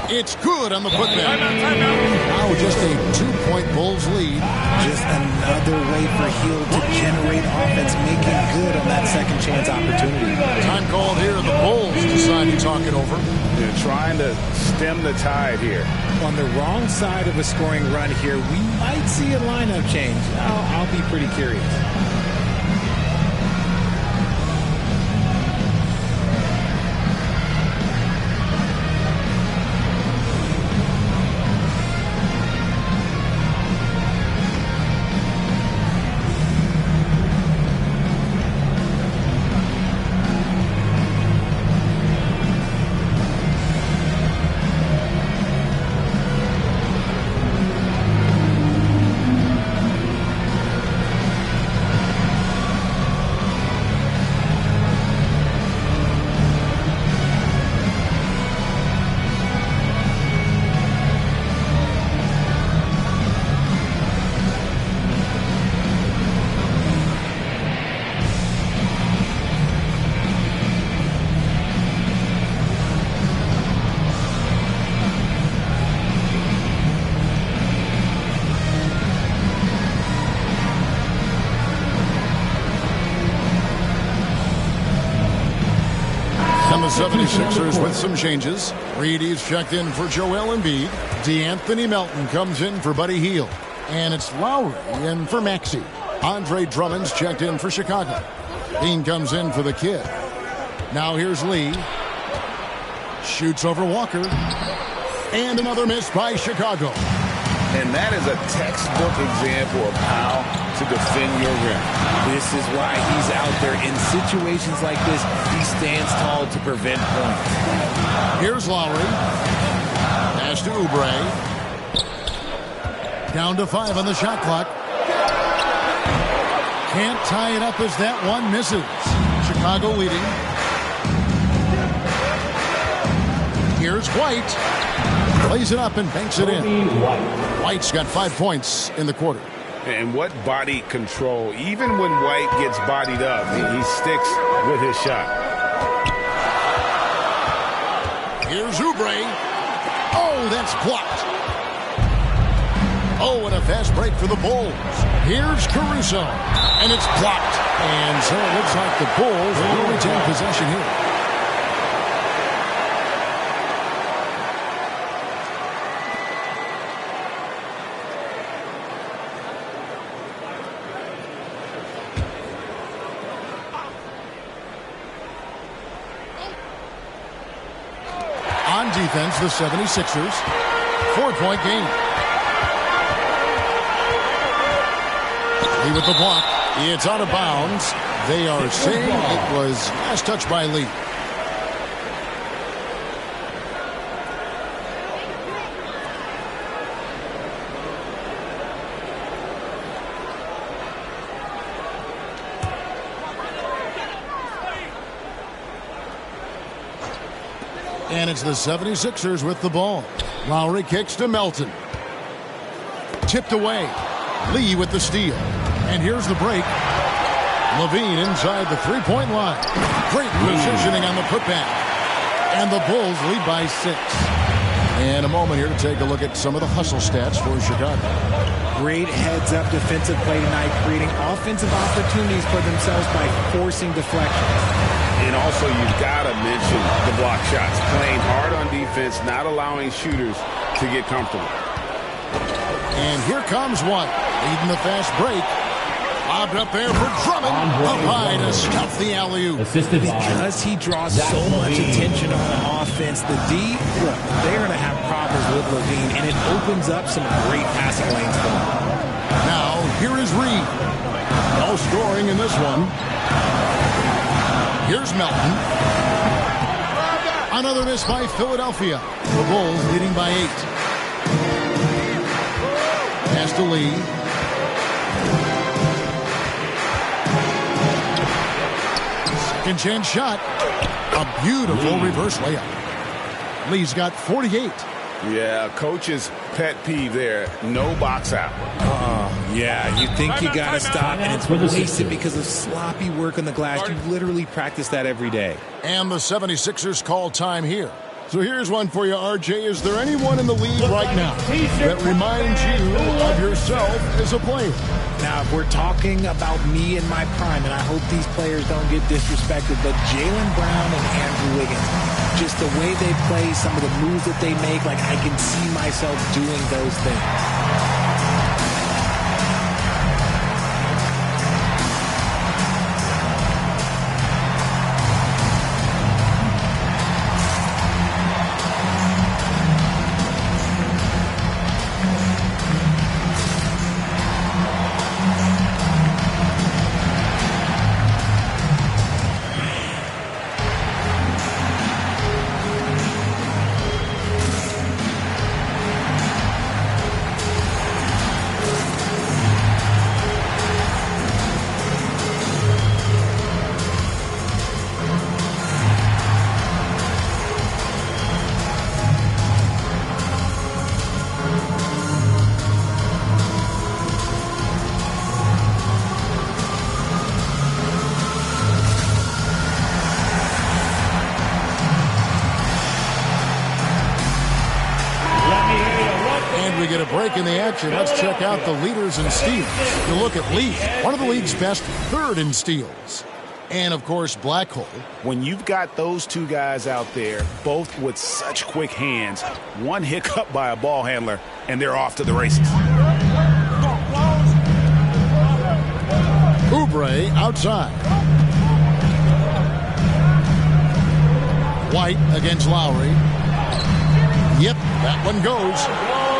It's good on the putback. Now just a 2-point Bulls lead. Just another way for Hield to generate offense, making good on that second chance opportunity. Time called here. The Bulls decide to talk it over. They're trying to stem the tide here. On the wrong side of a scoring run here, we might see a lineup change. I'll be pretty curious. 76ers with some changes. Reedy's checked in for Joel Embiid. DeAnthony Melton comes in for Buddy Hield. And it's Lowry in for Maxey. Andre Drummond's checked in for Chicago. Dean comes in for the Kid. Now here's Lee. Shoots over Walker. And another miss by Chicago. And that is a textbook example of how to defend your rim. This is why he's out there. In situations like this, he stands tall to prevent points. Here's Lowry. Pass to Oubre. Down to 5 on the shot clock. Can't tie it up as that one misses. Chicago leading. Here's White. Plays it up and banks it in. White's got 5 points in the quarter. And what body control. Even when White gets bodied up, he sticks with his shot. Here's Oubre. Oh, that's blocked. Oh, and a fast break for the Bulls. Here's Caruso. And it's blocked. And so it looks like the Bulls will retain possession here. On defense, the 76ers. 4-point game. Lee with the block. It's out of bounds. They are saying it was last touch by Lee. And it's the 76ers with the ball. Lowry kicks to Melton. Tipped away. Lee with the steal. And here's the break. Levine inside the three-point line. Great positioning on the putback. And the Bulls lead by 6. And a moment here to take a look at some of the hustle stats for Chicago. Great heads-up defensive play tonight, creating offensive opportunities for themselves by forcing deflections. And also, you've got to mention the block shots. Playing hard on defense, not allowing shooters to get comfortable. And here comes one. Leading the fast break. Lobbed up there for Drummond. Up high to stuff the alley-oop. Because he draws so much attention on offense, the D, look, they're going to have problems with Levine, and it opens up some great passing lanes for them. Now, here is Reed. No scoring in this one. Here's Melton. Another miss by Philadelphia. The Bulls leading by 8. Pass to Lee. Second chance shot. A beautiful reverse layup. Lee's got 48. Yeah, coach's pet peeve there. No box out. Yeah, you think you got to stop, and it's wasted because of sloppy work on the glass. You literally practice that every day. And the 76ers call time here. So here's one for you, RJ. Is there anyone in the league right now that reminds you of yourself as a player? Now, if we're talking about me in my prime, and I hope these players don't get disrespected, but Jaylen Brown and Andrew Wiggins, just the way they play, some of the moves that they make, like I can see myself doing those things. We get a break in the action. Let's check out the leaders in steals. You look at Lee, one of the league's best, 3rd in steals. and, of course, Blackhole. When you've got those two guys out there, both with such quick hands, one hiccup by a ball handler, and they're off to the races. Oubre outside. White against Lowry. Yep, that one goes.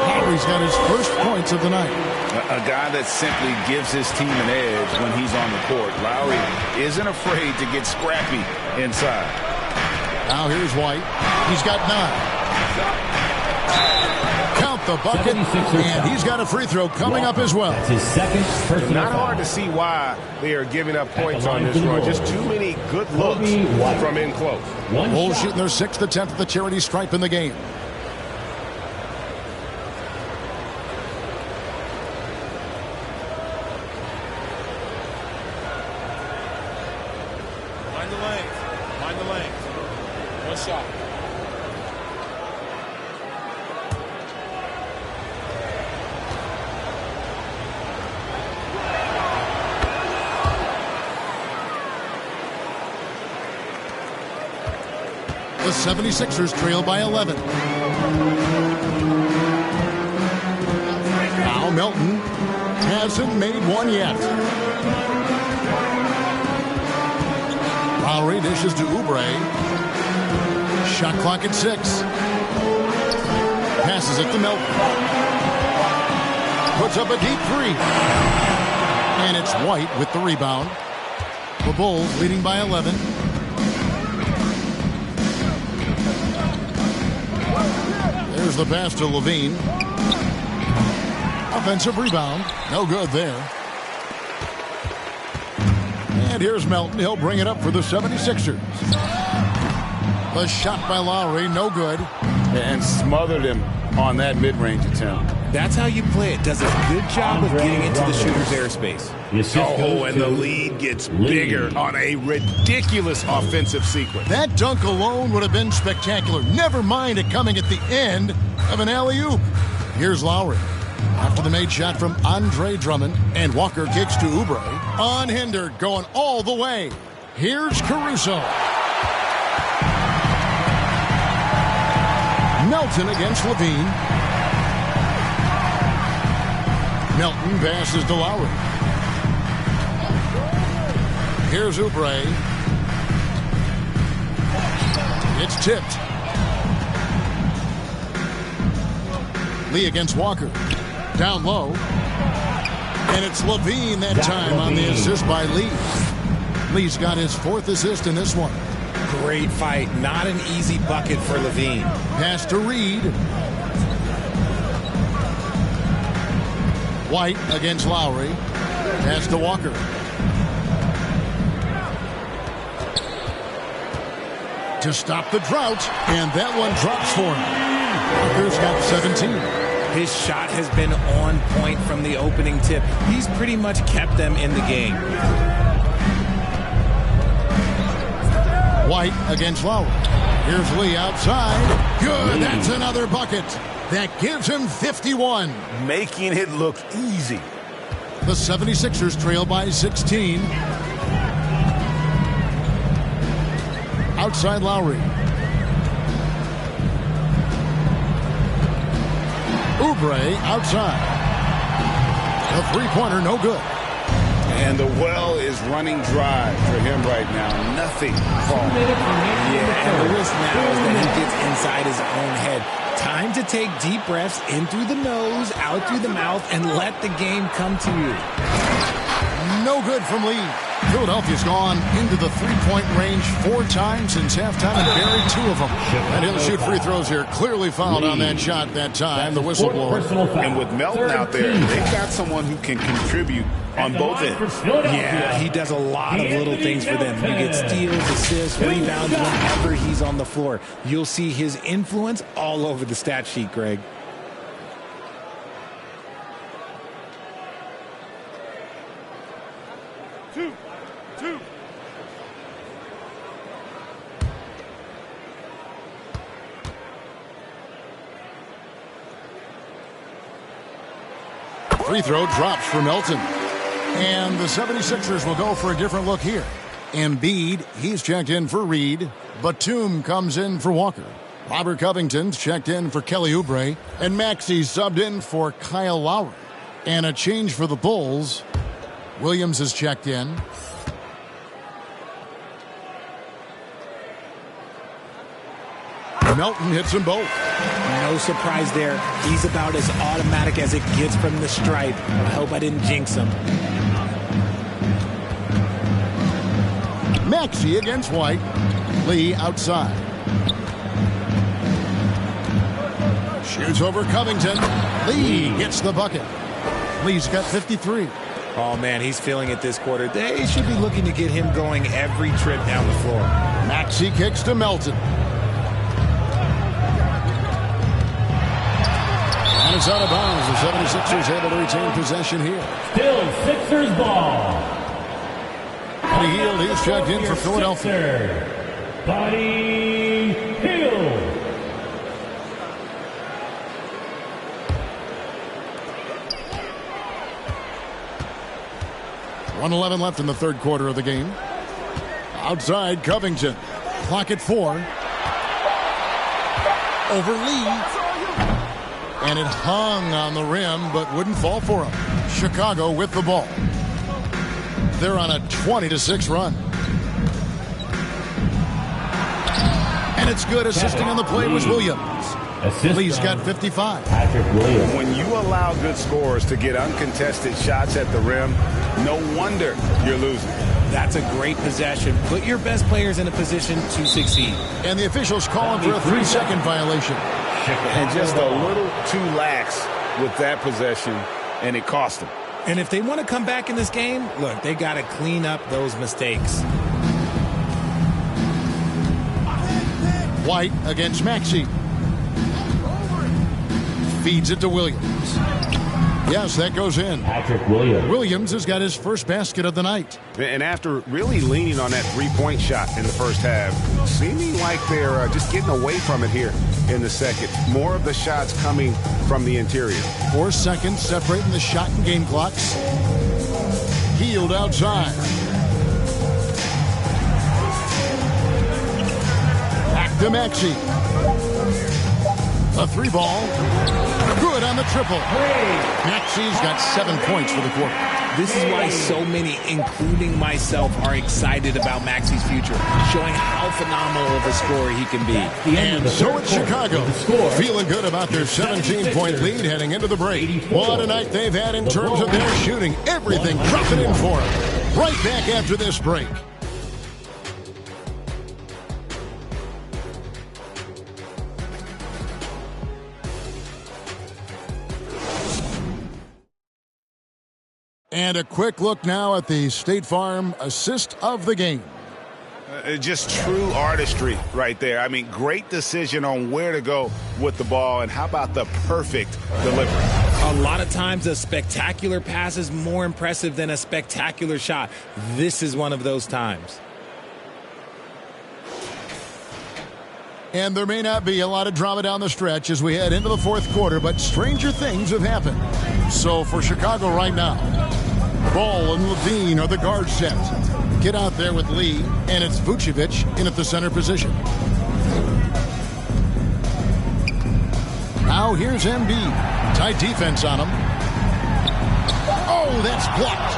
Lowry's got his first points of the night. A guy that simply gives his team an edge when he's on the court. Lowry isn't afraid to get scrappy inside. Now here's White. He's got 9. Count the bucket, and he's got a free throw coming up as well. That's his second personal Not hard to see why they are giving up points on this run. Just too many good looks from in close. Bulls shooting their 6th attempt at the charity stripe in the game. Mind the lanes. Mind the lanes. One shot. The 76ers trail by 11. Now Melton hasn't made one yet. Lowry dishes to Oubre. Shot clock at 6. Passes it to Melton. Puts up a deep 3. And it's White with the rebound. The Bulls leading by 11. There's the pass to Levine. Offensive rebound. No good there. And here's Melton. He'll bring it up for the 76ers. The shot by Lowry. No good. And smothered him on that mid-range attempt. That's how you play it. Does a good job of getting into the shooter's airspace. Oh, and the lead gets bigger on a ridiculous offensive sequence. That dunk alone would have been spectacular. Never mind it coming at the end of an alley-oop. Here's Lowry. After the made shot from Andre Drummond, and Walker kicks to Oubre. Unhindered, going all the way. Here's Caruso. Melton against Levine. Melton passes to Lowry. Here's Oubre. It's tipped. Lee against Walker. Down low. And it's Levine that time on the assist by Lee. Lee's got his 4th assist in this one. Great fight. Not an easy bucket for Levine. Pass to Reed. White against Lowry. Pass to Walker. To stop the drought. And that one drops for him. Walker's got 17. His shot has been on point from the opening tip. He's pretty much kept them in the game. White against Lowry. Here's Lee outside. Good. That's another bucket. That gives him 51. Making it look easy. The 76ers trail by 16. Outside Lowry. Oubre outside. The three-pointer no good. And the well is running dry for him right now. Nothing falling. Yeah, and the risk now is that he gets inside his own head. Time to take deep breaths in through the nose, out through the mouth, and let the game come to you. No good from Lee. Philadelphia's gone into the three-point range 4 times since halftime and buried 2 of them. And he'll shoot free throws here. Clearly fouled on that shot that time, the whistleblower. And with Melton out there, they've got someone who can contribute on both ends. Yeah, he does a lot of little things for them. You get steals, assists, rebounds whenever he's on the floor. You'll see his influence all over the stat sheet, Greg. Free throw drops for Melton. And the 76ers will go for a different look here. Embiid, he's checked in for Reed. Batum comes in for Walker. Robert Covington's checked in for Kelly Oubre. And Maxey's subbed in for Kyle Lowry. And a change for the Bulls. Williams is checked in. Melton hits them both. No surprise there. He's about as automatic as it gets from the stripe. I hope I didn't jinx him. Maxey against White. Lee outside. Shoots over Covington. Lee gets the bucket. Lee's got 53. Oh, man, he's feeling it this quarter. They should be looking to get him going every trip down the floor. Maxey kicks to Melton. And it's out of bounds. The 76ers able to retain possession here. Still Sixers ball. Buddy Hield, he's checked in for Philadelphia. Buddy Hield. .111 left in the third quarter of the game. Outside, Covington. Clock at 4. Over Lee. And it hung on the rim, but wouldn't fall for him. Chicago with the ball. They're on a 20-6 run. And it's good. Assisting on the play was Williams. Lee's got 55. Patrick Williams. When you allow good scorers to get uncontested shots at the rim, no wonder you're losing. That's a great possession. Put your best players in a position to succeed. And the officials calling for a 3-second violation. And just a little too lax with that possession, and it cost them. And if they want to come back in this game, look, they got to clean up those mistakes. White against Maxey. Feeds it to Williams. Yes, that goes in. Patrick Williams. Williams has got his first basket of the night. And after really leaning on that three-point shot in the first half, seeming like they're just getting away from it here in the second. More of the shots coming from the interior. 4 seconds separating the shot and game clocks. Hield outside. Back to Maxey. A 3-ball. Good on the triple. Maxey's got 7 points for the quarter. This is why so many, including myself, are excited about Maxey's future, showing how phenomenal of a scorer he can be. And so it's Chicago, feeling good about their 17-point lead heading into the break. What a night they've had in terms of their shooting. Everything dropping in for them. Right back after this break. And a quick look now at the State Farm assist of the game. Just true artistry right there. I mean, great decision on where to go with the ball, and how about the perfect delivery? A lot of times a spectacular pass is more impressive than a spectacular shot. This is one of those times. And there may not be a lot of drama down the stretch as we head into the fourth quarter, but stranger things have happened. So for Chicago right now, Ball and Levine are the guard set. Get out there with Lee, and it's Vucevic in at the center position. Now here's Embiid. Tight defense on him. Oh, that's blocked.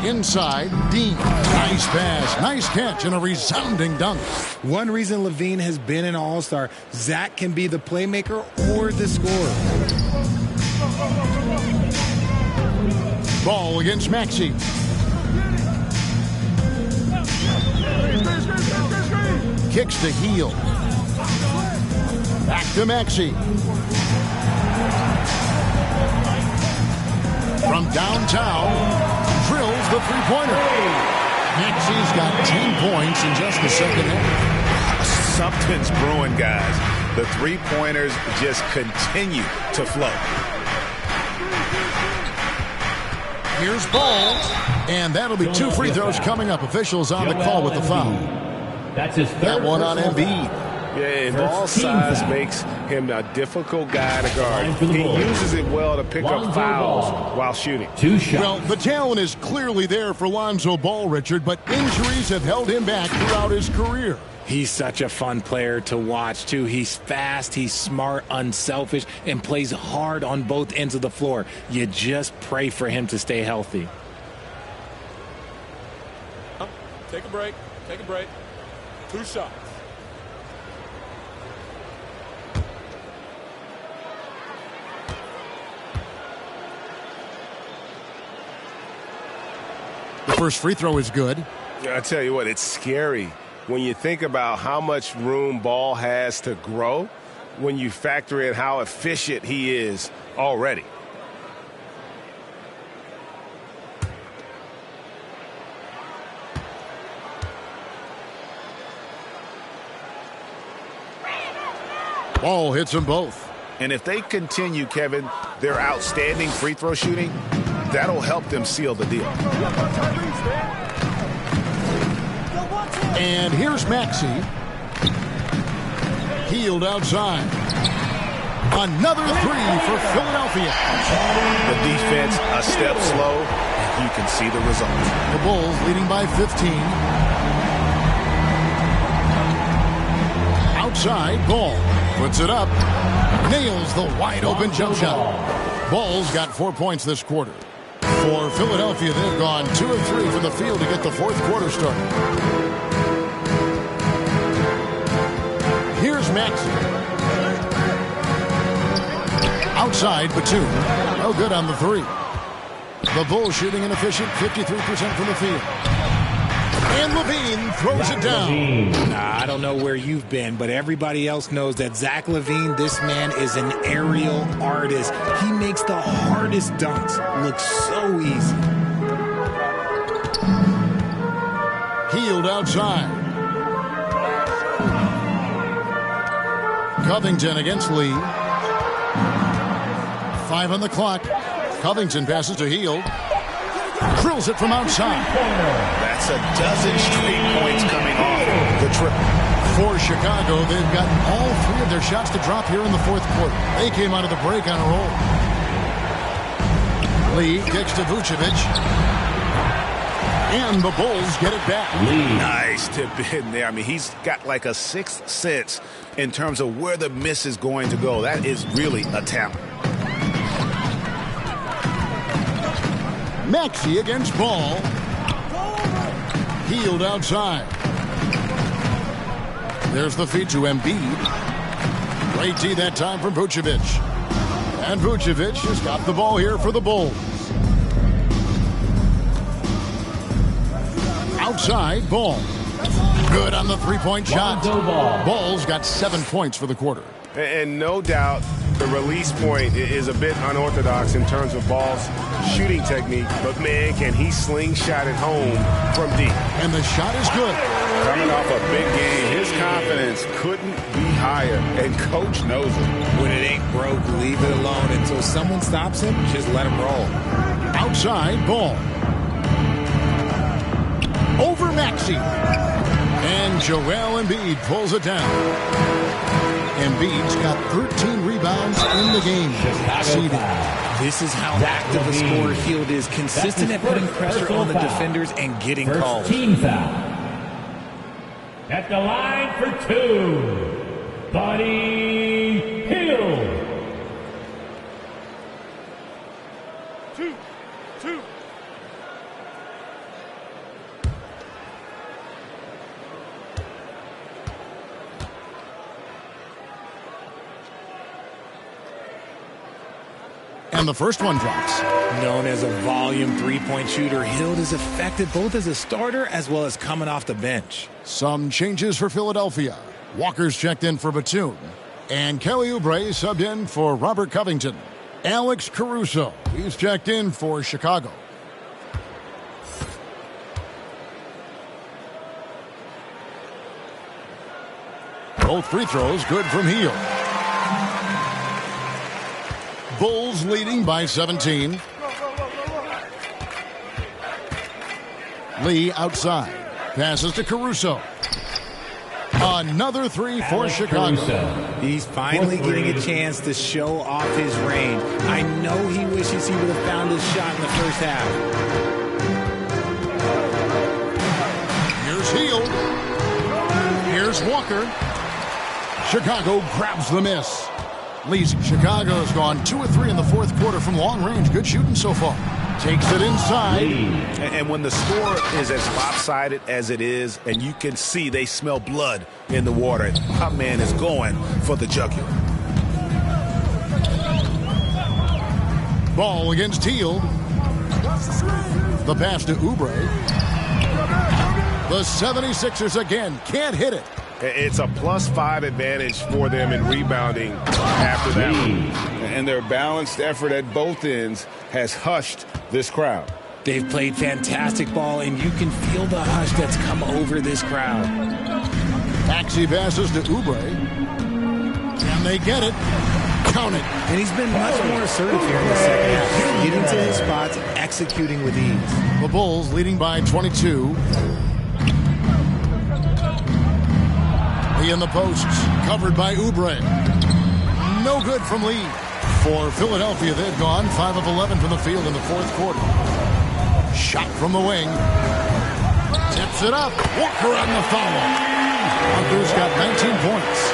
Inside, Dean. Nice pass, nice catch, and a resounding dunk. One reason Levine has been an all-star, Zach can be the playmaker or the scorer. Ball against Maxey. Kicks to Hield. Back to Maxey. From downtown, drills the three-pointer. Maxey's got 10 points in just the second half. Something's brewing, guys. The three-pointers just continue to flow. Here's Ball, and that'll be 2 free throws coming up. Officials on the call with the foul. That's his third. That one on Embiid. Yeah, and ball size makes him a difficult guy to guard. He uses it well to pick up fouls while shooting. Well, the talent is clearly there for Lonzo Ball, Richard, but injuries have held him back throughout his career. He's such a fun player to watch, too. He's fast, he's smart, unselfish, and plays hard on both ends of the floor. You just pray for him to stay healthy. Take a break. Take a break. 2 shots. The first free throw is good. I tell you what, it's scary when you think about how much room Ball has to grow when you factor in how efficient he is already. Ball hits them both. And if they continue, Kevin, their outstanding free throw shooting, that'll help them seal the deal. And here's Maxey. Hield outside. Another three for Philadelphia. The defense a step slow, and you can see the results. The Bulls leading by 15. Outside, Ball puts it up. Nails the wide-open jump shot. Ball's got 4 points this quarter. For Philadelphia, they've gone 2 of 3 from the field to get the fourth quarter started. Here's Maxey. Outside, Batum. No good on the three. The Bulls shooting inefficient, 53% from the field. And LaVine throws it down. I don't know where you've been, but everybody else knows that Zach LaVine, this man is an aerial artist. He makes the hardest dunks look so easy. Hield outside. Covington against Lee. 5 on the clock. Covington passes to Hield. Drills it from outside. That's a dozen straight points coming off the triple. For Chicago, they've got all 3 of their shots to drop here in the fourth quarter. They came out of the break on a roll. Lee kicks to Vucevic. And the Bulls get it back. Nice tip in there. I mean, he's got like a sixth sense in terms of where the miss is going to go. That is really a talent. Maxey against Ball. Hield outside. There's the feed to Embiid. Great D that time from Vucevic. And Vucevic has got the ball here for the Bulls. Outside, Ball. Good on the three-point shot. Ball's got 7 points for the quarter. And no doubt the release point is a bit unorthodox in terms of Ball's shooting technique. But, man, can he slingshot it home from deep. And the shot is good. Coming off a big game, his confidence couldn't be higher. And Coach knows it. When it ain't broke, leave it alone. Until someone stops him, just let him roll. Outside, Ball. Over Maxey. And Joel Embiid pulls it down. Embiid's got 13 rebounds in the game. This is how active the scorer Hield is. Consistent at putting pressure on the defenders and getting calls. Team foul. At the line for 2, Buddy Hield. 2. And the first one drops. Known as a volume three-point shooter, Hield is effective both as a starter as well as coming off the bench. Some changes for Philadelphia. Walker's checked in for Batum. And Kelly Oubre subbed in for Robert Covington. Alex Caruso, he's checked in for Chicago. Both free throws good from Hield. Bulls leading by 17. Lee outside. Passes to Caruso. Another three for Chicago. He's finally getting a chance to show off his range. I know he wishes he would have found his shot in the first half. Here's Hield. Here's Walker. Chicago grabs the miss. Least Chicago's gone 2 of 3 in the fourth quarter from long range. Good shooting so far. Takes it inside. And when the score is as lopsided as it is, and you can see they smell blood in the water, my man is going for the jugular. Ball against Hield. The pass to Oubre. The 76ers again can't hit it. It's a +5 advantage for them in rebounding after that one. And their balanced effort at both ends has hushed this crowd. They've played fantastic ball, and you can feel the hush that's come over this crowd. Maxey passes to Oubre. And they get it. Count it. And he's been much more assertive here in the second half. Getting to his spots, executing with ease. The Bulls leading by 22. Lee in the posts, covered by Oubre. No good from Lee. For Philadelphia, they've gone 5 of 11 from the field in the fourth quarter. Shot from the wing. Tips it up. Walker on the foul. Walker's got 19 points.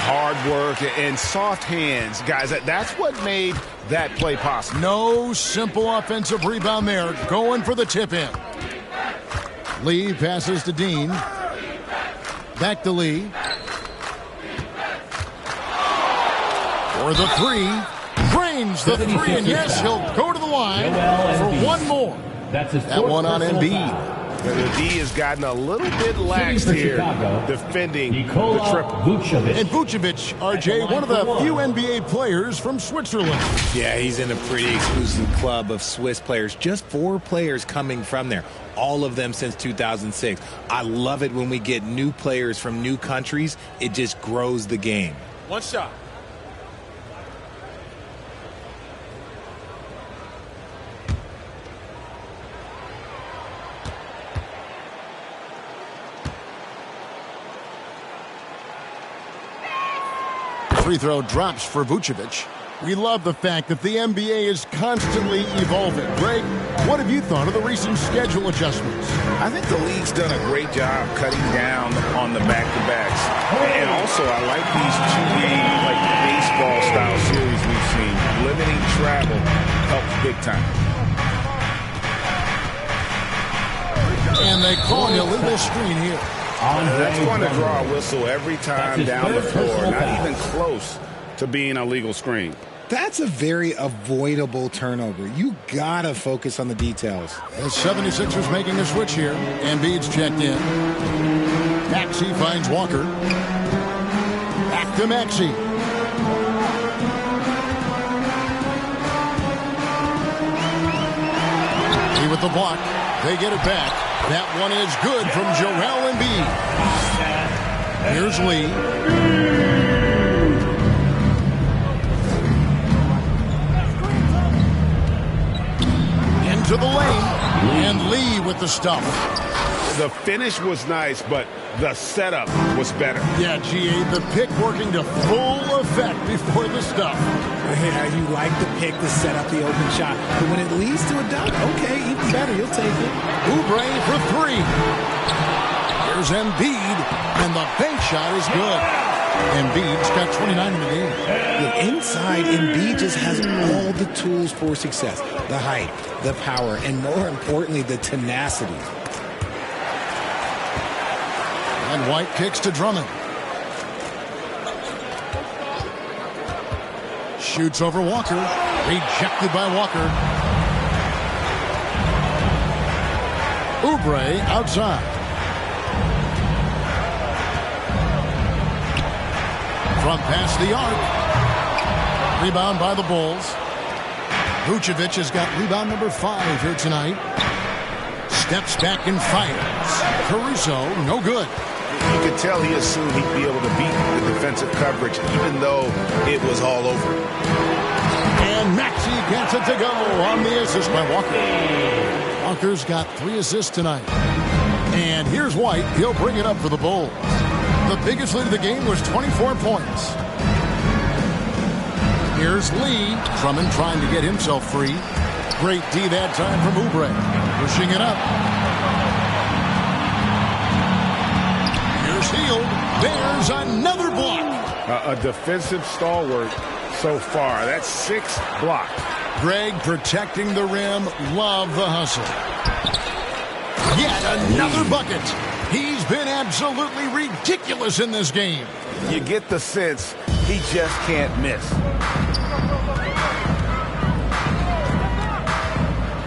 Hard work and soft hands, guys. That's what made that play possible. No simple offensive rebound there. Going for the tip-in. Lee passes to Dean. Back to Lee. For the three. Drains the three, and yes, he'll go to the line for one more. That one on Embiid. The D has gotten a little bit lax here defending the triple. And Vucevic, RJ, one of the few NBA players from Switzerland. Yeah, he's in a pretty exclusive club of Swiss players. Just 4 players coming from there. All of them since 2006. I love it when we get new players from new countries. It just grows the game. One shot. Free throw drops for Vucevic. We love the fact that the NBA is constantly evolving. Greg, what have you thought of the recent schedule adjustments? I think the league's done a great job cutting down on the back-to-backs. And also, I like these 2-game, baseball-style series we've seen. Limiting travel helps big time. And they call an illegal screen here. That's going to draw a whistle every time down the floor. Not even close to being a legal screen. That's a very avoidable turnover. You gotta focus on the details. The 76ers making a switch here. Embiid's checked in. Maxey finds Walker. Back to Maxey. He with the block. They get it back. That one is good from Joel Embiid. Here's Lee. Into the lane. And Lee with the stuff. The finish was nice, but the setup was better. Yeah, G.A., the pick working to full effect before the stuff. Yeah, you like the pick to set up the open shot. But when it leads to a dunk, okay, even better, you'll take it. Oubre for 3. Here's Embiid, and the bank shot is good. Embiid's got 29 in the game. Look, inside, Embiid just has all the tools for success. The height, the power, and more importantly, the tenacity. And White kicks to Drummond. Shoots over Walker. Rejected by Walker. Oubre outside. Front pass the arc. Rebound by the Bulls. Vucevic has got rebound number 5 here tonight. Steps back and fires. Caruso, no good. You could tell he assumed he'd be able to beat the defensive coverage, even though it was all over. And Maxey gets it to go on the assist by Walker. Walker's got 3 assists tonight. And here's White. He'll bring it up for the Bulls. The biggest lead of the game was 24 points. Here's Lee. Drummond trying to get himself free. Great D that time from Oubre. Pushing it up. Here's Hield. There's another block. A defensive stalwart so far. That's 6 blocks. Greg protecting the rim. Love the hustle. Yet another bucket. He's been absolutely ridiculous in this game. You get the sense he just can't miss.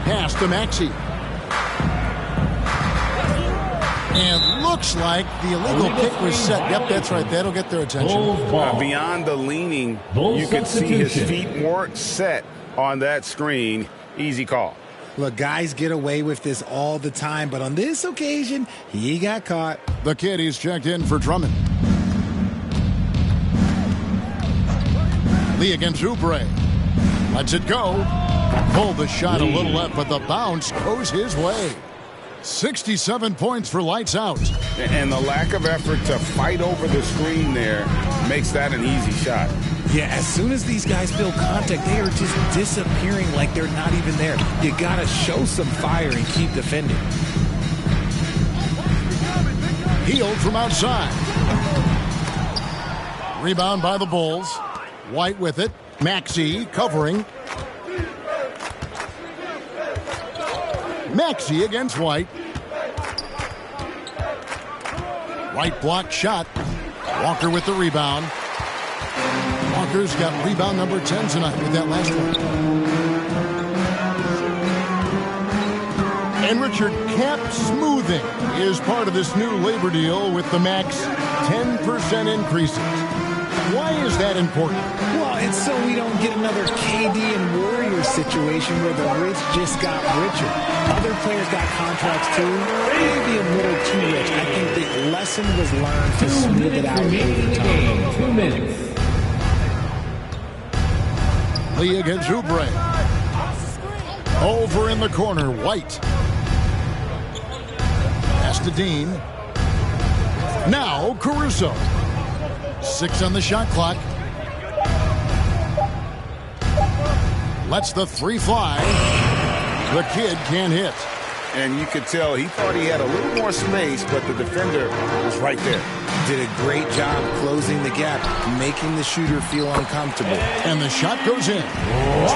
Pass to Maxey. And looks like the illegal kick was set. Yep, that's right. That'll get their attention. Beyond the leaning, you could see his feet weren't set on that screen. Easy call. Look, guys get away with this all the time, but on this occasion, he got caught. The kid, he's checked in for Drummond. Lee against Oubre. Lets it go. Pulled the shot a little left, but the bounce goes his way. 67 points for lights out. And the lack of effort to fight over the screen there makes that an easy shot. Yeah, as soon as these guys feel contact, they are just disappearing like they're not even there. You got to show some fire and keep defending. Hield from outside. Rebound by the Bulls. White with it. Maxey covering. Maxey against White. White blocked shot. Walker with the rebound. Walker's got rebound number 10 tonight with that last one. And Richard, cap smoothing is part of this new labor deal with the max 10% increases. Why is that important? Well, it's so we don't get another KD and Warriors situation where the rich just got richer. Other players got contracts too, maybe a little too rich. I think the lesson was learned to smooth it out over time. 2 minutes. Lee against Oubre. Over in the corner, White. Pass to Dean. Now Caruso. 6 on the shot clock. Lets the 3 fly. The kid can't hit. And you could tell he thought he had a little more space, but the defender was right there. Did a great job closing the gap, making the shooter feel uncomfortable. And the shot goes in.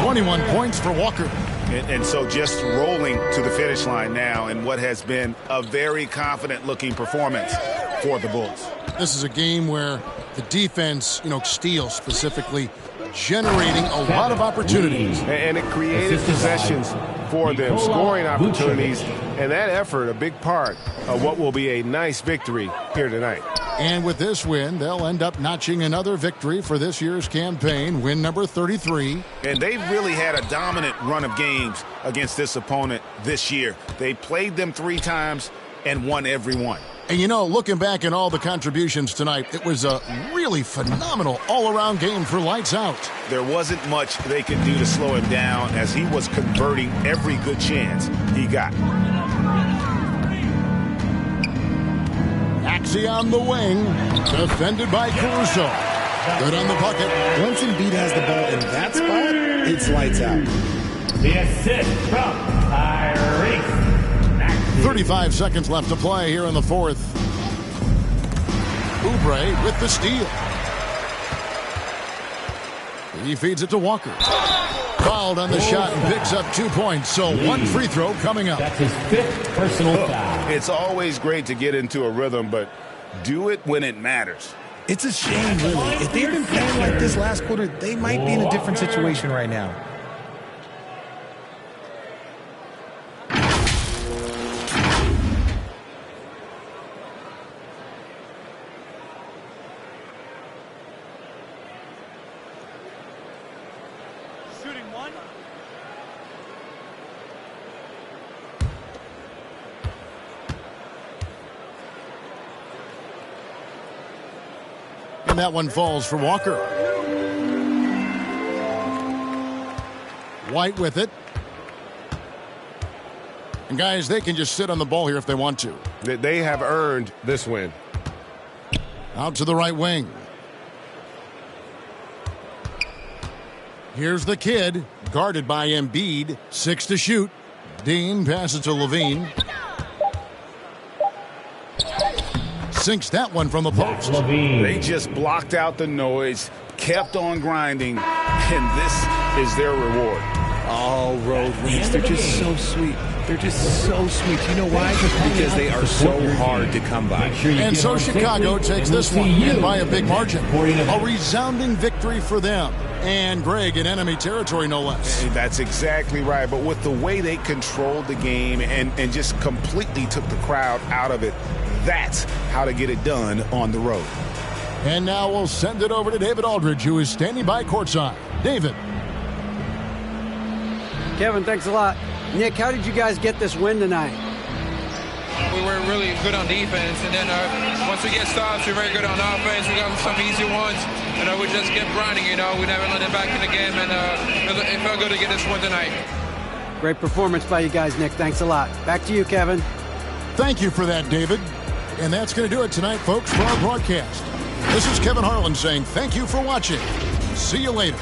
21 points for Walker. And so just rolling to the finish line now in what has been a very confident-looking performance for the Bulls. This is a game where the defense, steals specifically, generating a lot of opportunities. And it created possessions for them, scoring opportunities, and that effort a big part of what will be a nice victory here tonight. And with this win, they'll end up notching another victory for this year's campaign, win number 33. And they've really had a dominant run of games against this opponent this year. They played them 3 times and won every one. And looking back at all the contributions tonight, it was a really phenomenal all-around game for lights out. There wasn't much they could do to slow him down as he was converting every good chance he got. Maxey on the wing, defended by Caruso. Good on the bucket. Once Embiid has the ball in that spot, it's lights out. The assist from Tyrese. 35 seconds left to play here in the 4th. Oubre with the steal. He feeds it to Walker. Fouled on the shot and picks up 2 points. So 1 free throw coming up. That's his 5th personal foul. It's always great to get into a rhythm, but do it when it matters. It's a shame, really. If they had been playing like this last quarter, they might be in a different situation right now. And that one falls for Walker. White with it. And guys, they can just sit on the ball here if they want to. They have earned this win. Out to the right wing. Here's the kid, guarded by Embiid. 6 to shoot. Dean passes to Levine. Sinks that one from the post. They just blocked out the noise, kept on grinding, and this is their reward. All road wins. They're just so sweet. They're just so sweet. You know why? Because they are so hard to come by. And so Chicago takes this one and by a big margin. A resounding victory for them. And Greg in enemy territory, no less. That's exactly right. But with the way they controlled the game and just completely took the crowd out of it, that's how to get it done on the road. And now we'll send it over to David Aldridge, who is standing by courtside. David. Kevin, thanks a lot. Nick, how did you guys get this win tonight? We were really good on defense, and then once we get stops, we're very good on offense. We got some easy ones, and we just kept grinding, We never let it back in the game, and it felt good to get this win tonight. Great performance by you guys, Nick. Thanks a lot. Back to you, Kevin. Thank you for that, David. And that's going to do it tonight, folks, for our broadcast. This is Kevin Harlan saying thank you for watching. See you later.